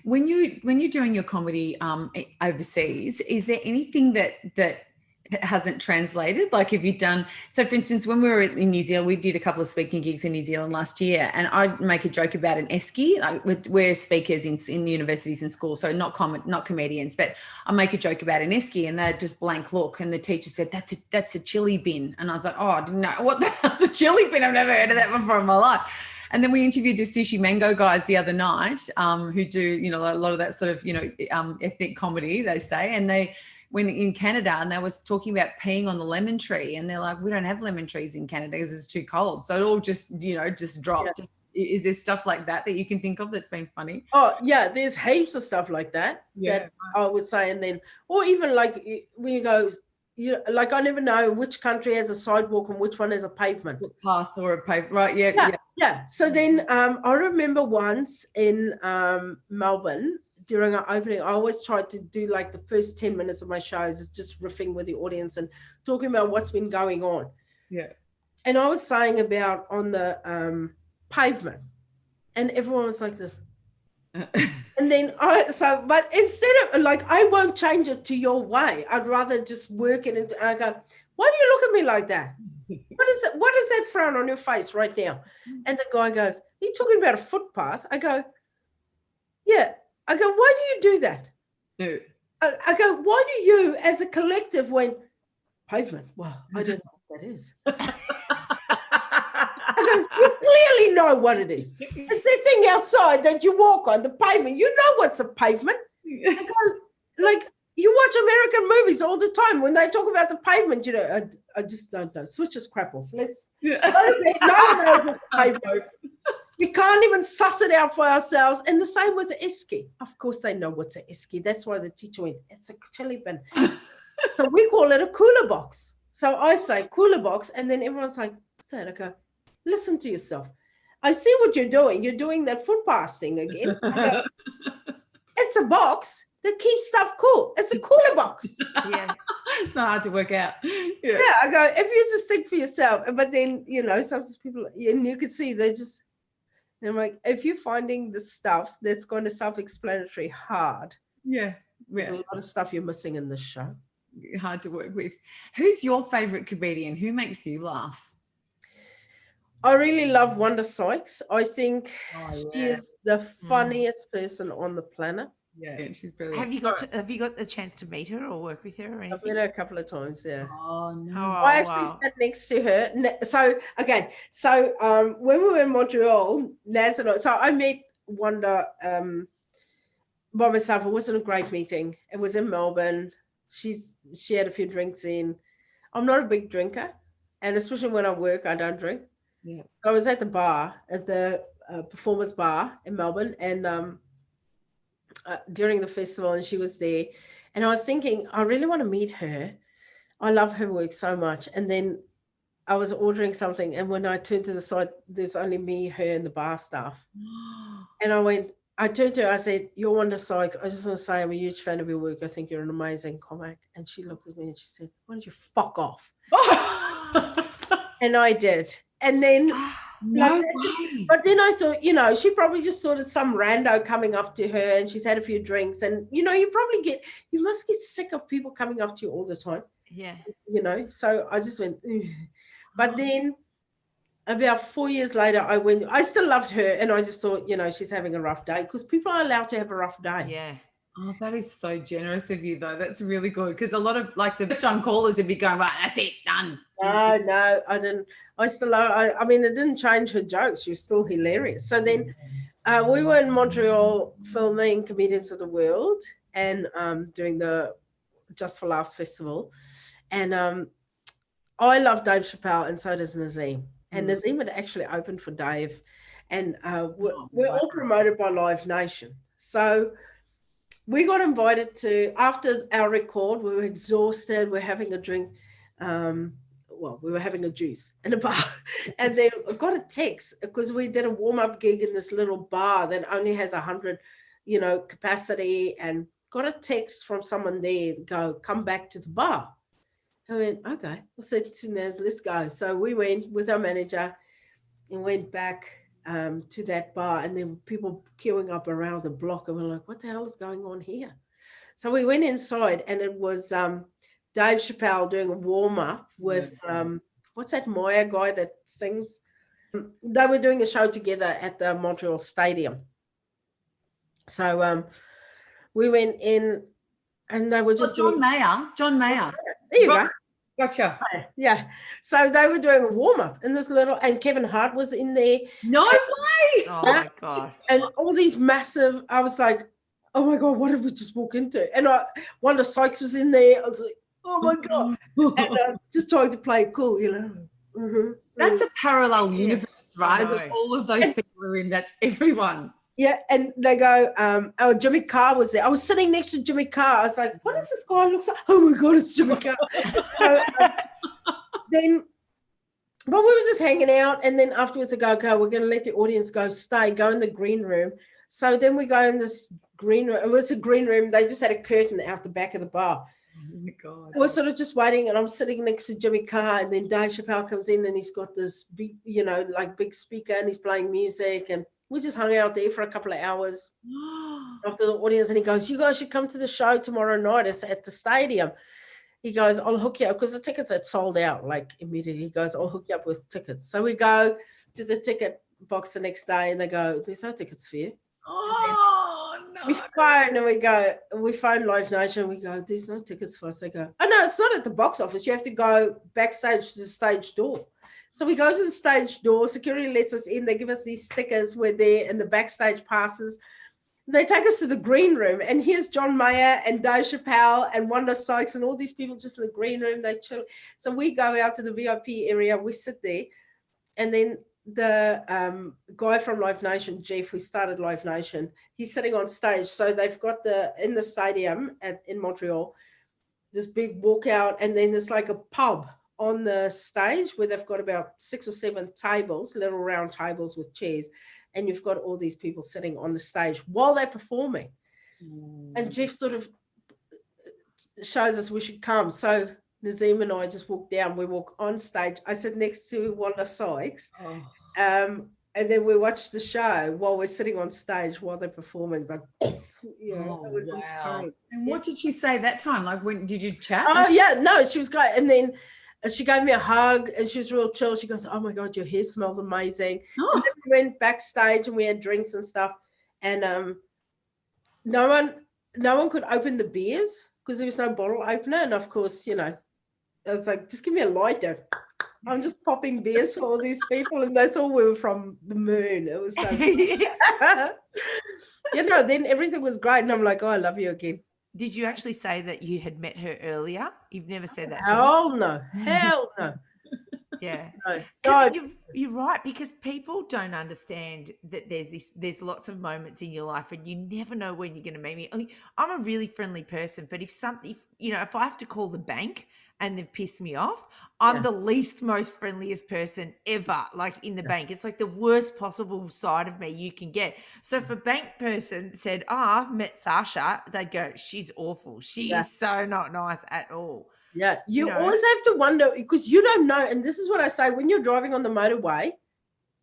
When you're doing your comedy overseas, is there anything that hasn't translated? Like, have you done, so for instance, when we were in New Zealand, we did a couple of speaking gigs in New Zealand last year, and I'd make a joke about an esky. Like, we're speakers in universities and schools, so not comedians, but I make a joke about an esky, and they just blank look, and the teacher said, that's a chili bin. And I was like, oh, I didn't know what the hell's a chili bin. I've never heard of that before in my life. And then we interviewed the Sushi Mango guys the other night, who do, you know, a lot of that sort of, you know, ethnic comedy, they say, and they went in Canada and they was talking about peeing on the lemon tree, and they're like, we don't have lemon trees in Canada because it's too cold. So it all just, you know, just dropped. Yeah. Is there stuff like that you can think of that's been funny? Oh yeah, there's heaps of stuff like that. Yeah, that I would say. And then, or even like when you go, you know, like I never know which country has a sidewalk and which one has a pavement. A path or a pavement, right? Yeah. So then I remember once in Melbourne during our opening, I always tried to do like the first 10 minutes of my shows is just riffing with the audience and talking about what's been going on. Yeah. And I was saying about on the pavement, and everyone was like this. And then but instead of like, I won't change it to your way. I'd rather just work it into, I go, why do you look at me like that? What is that frown on your face right now? And the guy goes, are you talking about a footpath? I go, yeah. I go, why do you do that? No. I go, why do you as a collective when pavement? Well, I don't know what that is. I go, you clearly know what it is. It's the thing outside that you walk on, the pavement. You know what's a pavement. I go, like, you watch American movies all the time. When they talk about the pavement, you know, I just don't know. Switch this crap off. Let's no pavement. We can't even suss it out for ourselves. And the same with the esky. Of course, they know what's an esky. That's why the teacher went, it's a chili bin. So we call it a cooler box. So I say cooler box, and then everyone's like, what's that? I go, listen to yourself. I see what you're doing. You're doing that footpath thing again. I go, it's a box that keeps stuff cool. It's a cooler box. Yeah. Not hard to work out. Yeah, I go, if you just think for yourself, but then, sometimes people, and you can see they just, and I'm like, if you're finding the stuff that's going to self-explanatory hard, Yeah. there's a lot of stuff you're missing in this show. Hard to work with. Who's your favorite comedian? Who makes you laugh? I really love Wanda Sykes. I think Oh, she is the funniest person on the planet. Yeah, she's brilliant. Have you got the chance to meet her or work with her or anything? I've met her a couple of times, yeah. Oh no. I actually sat next to her. So when we were in Montreal, Naz and I met Wanda by myself. It wasn't a great meeting. It was in Melbourne. She had a few drinks in. I'm not a big drinker, and especially when I work, I don't drink. Yeah. I was at the bar, at the Performers Bar in Melbourne, and during the festival, and she was there, and I was thinking, I really want to meet her. I love her work so much. And then I was ordering something, and when I turned to the side, there's only me, her, and the bar staff. And I turned to her, I said, you're Wanda Sykes. I just want to say I'm a huge fan of your work. I think you're an amazing comic. And she looked at me and she said, why don't you fuck off? And I did. And then, but then I saw, she probably just thought it's some rando coming up to her, and she's had a few drinks. And, you must get sick of people coming up to you all the time. Yeah. So I just went, ugh. But then about 4 years later, I still loved her, and I just thought, she's having a rough day, because people are allowed to have a rough day. Yeah. Oh, that is so generous of you, though. That's really good, because a lot of the first-time callers would be going, right, that's it, done. No, I didn't. I mean, it didn't change her jokes. She was still hilarious. So then we were in Montreal filming Comedians of the World and doing the Just for Laughs festival. And I love Dave Chappelle, and so does Nazim. And Nazim had actually opened for Dave. And we're all promoted by Live Nation. So we got invited to, after our record, we were exhausted, we're having a drink. We were having a juice in a bar. And then I got a text, because we did a warm-up gig in this little bar that only has 100, capacity, and got a text from someone there, go, come back to the bar. I went, okay. I said to Naz, let's go. So we went with our manager and went back to that bar, and then people queuing up around the block, and we're like, what the hell is going on here? So we went inside, and it was Dave Chappelle doing a warm-up with what's that Maya guy that sings? They were doing a show together at the Montreal Stadium. So we went in, and they were just John Mayer. There you go. Gotcha. Yeah. So they were doing a warm-up in this little, and Kevin Hart was in there. No way. Oh my God. And all these massive, I was like, oh my God, what did we just walk into? And Wanda Sykes was in there. I was like, oh my God. And just trying to play it cool, That's a parallel universe, right? That all of those people are in. That's everyone. Yeah, and they go, Jimmy Carr was there. I was sitting next to Jimmy Carr. I was like, what does this guy look like? Oh my God, it's Jimmy Carr. But we were just hanging out, and then afterwards I go, okay, we're going to let the audience go in the green room. So then we go in this green room. It was a green room. They just had a curtain out the back of the bar. Oh my God. We're sort of just waiting, and I'm sitting next to Jimmy Carr, and then Dave Chappelle comes in, and he's got this big, big speaker, and he's playing music, and we just hung out there for a couple of hours after the audience, and he goes, you guys should come to the show tomorrow night. It's at the stadium. He goes, I'll hook you up, because the tickets had sold out immediately. He goes, I'll hook you up with tickets. So we go to the ticket box the next day, and they go, there's no tickets for you. Oh, no. We phone Live Nation, and we go, there's no tickets for us. They go, oh, no, it's not at the box office. You have to go backstage to the stage door. So we go to the stage door, security lets us in, they give us these stickers, we're there, and the backstage passes. They take us to the green room, and here's John Mayer and Dave Chappelle and Wanda Sykes and all these people just in the green room, they chill. So we go out to the VIP area, we sit there, and then the guy from Live Nation, Jeff, who started Live Nation, he's sitting on stage. So they've got in the stadium in Montreal, this big walkout, and then there's like a pub on the stage where they've got about 6 or 7 tables, little round tables with chairs, and you've got all these people sitting on the stage while they're performing. And Jeff sort of shows us we should come. So Nazim and I just walk down. We walk on stage. I sit next to Wanda Sykes. And then we watch the show while we're sitting on stage while they're performing. It's like, you know, it was insane. And what did she say that time? Like, when did you chat? Oh, yeah. No, she was great. And then she gave me a hug and she was real chill. She goes, oh, my God, your hair smells amazing. And then we went backstage and we had drinks and stuff. And no one could open the beers because there was no bottle opener. And, of course, you know, I was like, just give me a lighter. I'm just popping beers for all these people, and they thought we were from the moon. It was so you know, then everything was great, and I'm like, oh, I love you again. Did you actually say that you had met her earlier? You've never said that to Hell no. Hell no. Yeah. No. You're right, because people don't understand that there's lots of moments in your life and you never know when you're going to meet me. I'm a really friendly person, but if I have to call the bank and they've pissed me off, I'm the least most friendliest person ever, like in the bank. It's like the worst possible side of me you can get. So if a bank person said, oh, I've met SACHA, they'd go, she's awful. She is so not nice at all. Yeah, you always have to wonder, because you don't know. And this is what I say, when you're driving on the motorway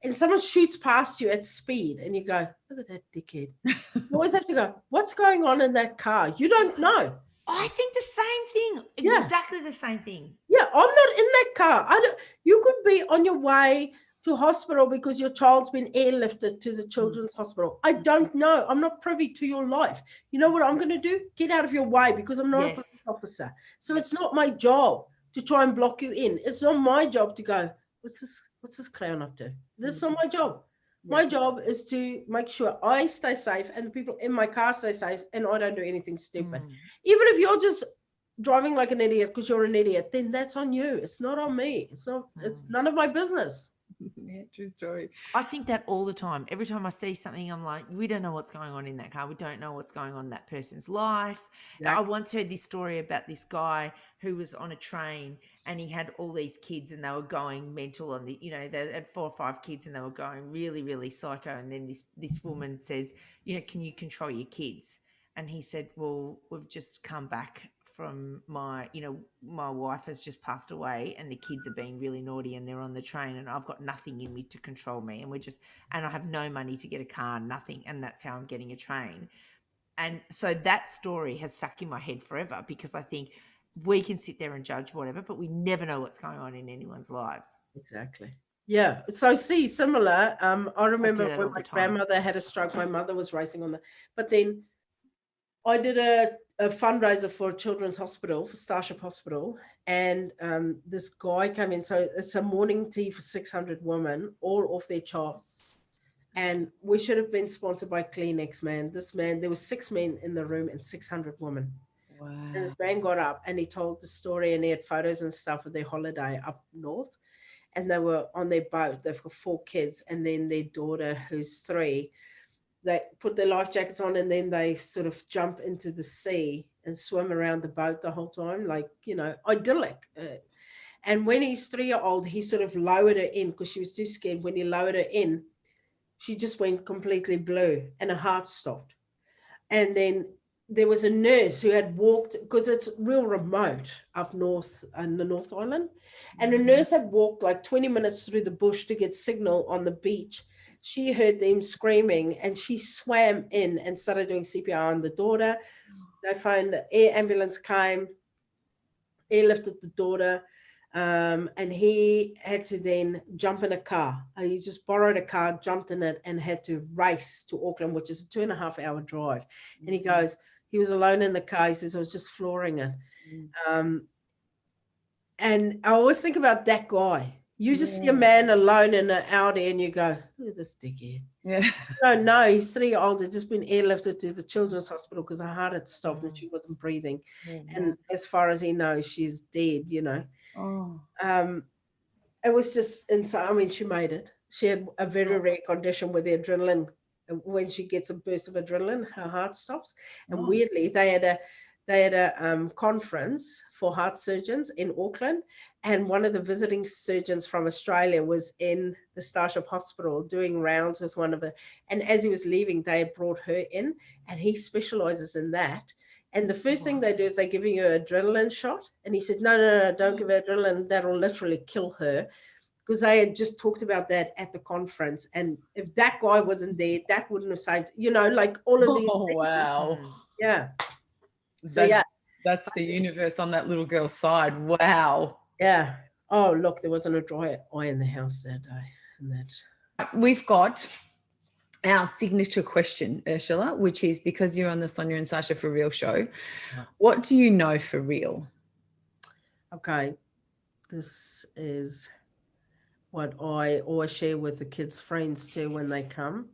and someone shoots past you at speed and you go, look at that dickhead. You always have to go, what's going on in that car? You don't know. I think the same thing. Yeah. Exactly the same thing. Yeah, I'm not in that car. You could be on your way to hospital because your child's been airlifted to the children's hospital. I don't know. I'm not privy to your life. You know what I'm going to do? Get out of your way, because I'm not a police officer. So it's not my job to try and block you in. It's not my job to go, what's this clown up to? This is not my job. My job is to make sure I stay safe and the people in my car stay safe, and I don't do anything stupid. Even if you're just driving like an idiot because you're an idiot, then that's on you. It's not on me. It's none of my business. Yeah, true story. I think that all the time. Every time I see something, I'm like, we don't know what's going on in that car. We don't know what's going on in that person's life. Exactly. I once heard this story about this guy who was on a train and he had all these kids and they were going mental on they had 4 or 5 kids and they were going really, really psycho. And then this woman says, can you control your kids? And he said, well, we've just come back from my wife has just passed away and the kids are being really naughty and they're on the train and I've got nothing in me to control me and I have no money to get a car, nothing. And that's how I'm getting a train. And so that story has stuck in my head forever, because I think we can sit there and judge whatever, but we never know what's going on in anyone's lives. Exactly. Yeah. So similar. I remember when my grandmother had a stroke, my mother was racing but then I did a fundraiser for a children's hospital, for Starship Hospital, and this guy came in. So it's a morning tea for 600 women, all off their charts. And we should have been sponsored by Kleenex, man. There were 6 men in the room and 600 women. Wow. And this man got up and he told the story, and he had photos and stuff of their holiday up north. And they were on their boat. They've got 4 kids, and then their daughter, who's 3, they put their life jackets on and then they sort of jump into the sea and swim around the boat the whole time, like, idyllic. And when he's 3-year-old, he sort of lowered her in because she was too scared. When he lowered her in, she just went completely blue and her heart stopped. And then there was a nurse who had walked, because it's real remote up north in the North Island. And a nurse had walked like 20 minutes through the bush to get signal on the beach. She heard them screaming and she swam in and started doing CPR on the daughter. They found the air ambulance came, airlifted the daughter, and he had to then jump in a car. He just borrowed a car, jumped in it, and had to race to Auckland, which is a 2.5-hour drive. And he goes, he was alone in the car. He says, I was just flooring it. And I always think about that guy. You just see a man alone in an Audi and you go, look at this dickhead. Yeah. No, he's 3-year-old. He's just been airlifted to the children's hospital because her heart had stopped and she wasn't breathing. And as far as he knows, she's dead, Oh. It was just insane. I mean, she made it. She had a very rare condition where the adrenaline, when she gets a burst of adrenaline, her heart stops. And weirdly, they they had a conference for heart surgeons in Auckland, and one of the visiting surgeons from Australia was in the Starship Hospital doing rounds with one of the, and as he was leaving, they had brought her in, and he specializes in that. And the first thing they do is they're giving her an adrenaline shot. And he said, no, don't give her adrenaline. That'll literally kill her. Because they had just talked about that at the conference. And if that guy wasn't there, that wouldn't have saved, like all of these. Oh, things. wow. Yeah. So, That's, yeah. that's the universe on that little girl's side. Wow. Yeah. Oh, look, there wasn't a dry eye in the house that day. And that. We've got our signature question, Urzila, which is, because you're on the Sonya and Sasha for Real show, what do you know for real? Okay. This is what I always share with the kids' friends too when they come.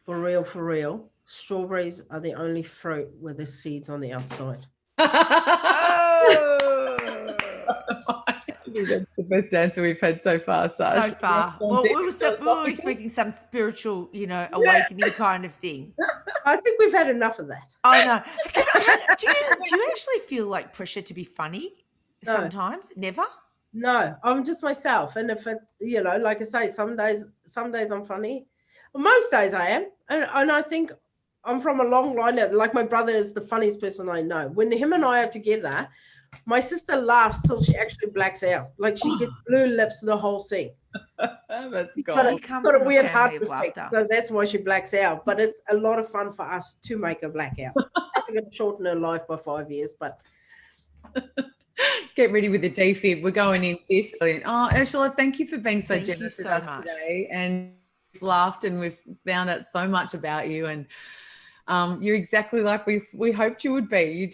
For real, strawberries are the only fruit with the seeds on the outside. Oh! I think that's the best answer we've had so far, Sasha. So far. Well, we were expecting some spiritual, awakening kind of thing. I think we've had enough of that. Oh, no. Do you actually feel like pressure to be funny sometimes? Never? No, I'm just myself. And if it, like I say, some days I'm funny. Most days I am. And I think I'm from a long line. Like my brother is the funniest person I know. When him and I are together, my sister laughs till she actually blacks out. Like she gets blue lips the whole thing. That's She's gold. got a weird heart defect, so that's why she blacks out. But it's a lot of fun for us to make her black out. I'm going to shorten her life by 5 years, but... Get ready with the defib. We're going in, sis. Oh, Urzila, thank you for being so generous with us today. And we've laughed and we've found out so much about you. And you're exactly like we hoped you would be.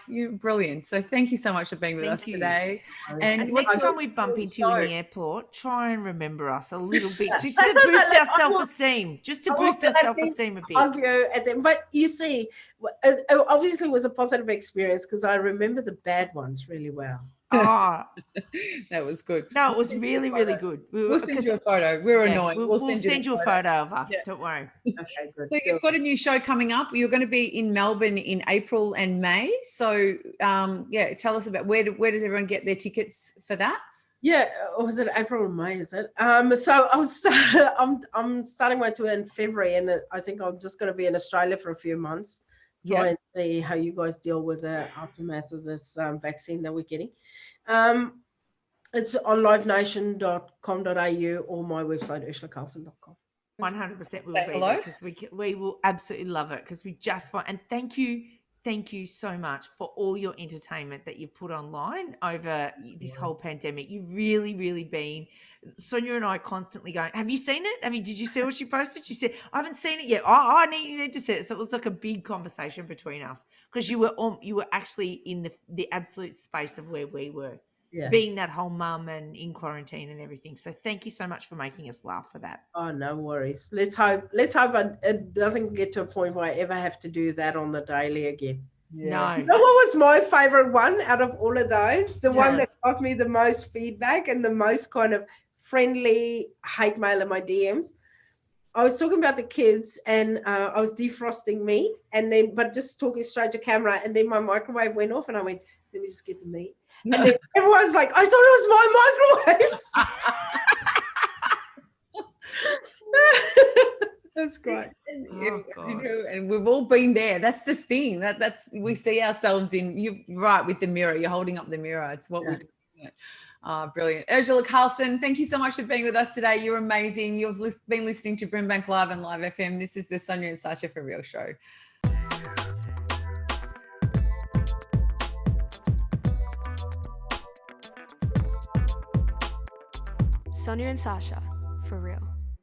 You're brilliant. So thank you so much for being with us today. And next time we bump into you in the airport, try and remember us a little bit, just to boost our self-esteem. A bit. But you see, it obviously was a positive experience because I remember the bad ones really well. Oh, that was good. No, it was really, really good. We'll send you a photo. We're annoying. We'll send you a photo of us. Yeah. Don't worry. Okay, good. So you've got a new show coming up. You're going to be in Melbourne in April and May. So, tell us about where does everyone get their tickets for that? Yeah, was it April or May? Is it? So I'm starting my tour in February, and I think I'm just going to be in Australia for a few months. Try and see how you guys deal with the aftermath of this vaccine that we're getting. It's on livenation.com.au or my website, urzilacalson.com. 100% we will be there because we will absolutely love it because we just want, and thank you so much for all your entertainment that you've put online over this whole pandemic. You've really, really been, Sonya and I constantly going, have you seen it? Did you see what she posted? She said, I haven't seen it yet. I need to see it. So it was like a big conversation between us because you were actually in the absolute space of where we were, being that whole mum and in quarantine and everything. So thank you so much for making us laugh for that. Oh, no worries. Let's hope it doesn't get to a point where I ever have to do that on the daily again. Yeah. No. You know what was my favorite one out of all of those? The one that got me the most feedback and the most kind of friendly hate mail in my DMs. I was talking about the kids and I was defrosting meat but just talking straight to camera, and then my microwave went off and I went, let me just get the meat. And then everyone's like, I thought it was my microwave. That's great. And we've all been there. That's the thing. That's we see ourselves in. You're right with the mirror. You're holding up the mirror. It's what we do. Brilliant. Urzila Carlson, thank you so much for being with us today. You're amazing. You've been listening to BRIMBANK Live and Live FM. This is the Sonya and Sasha for Real show. Sonya and Sasha for Real.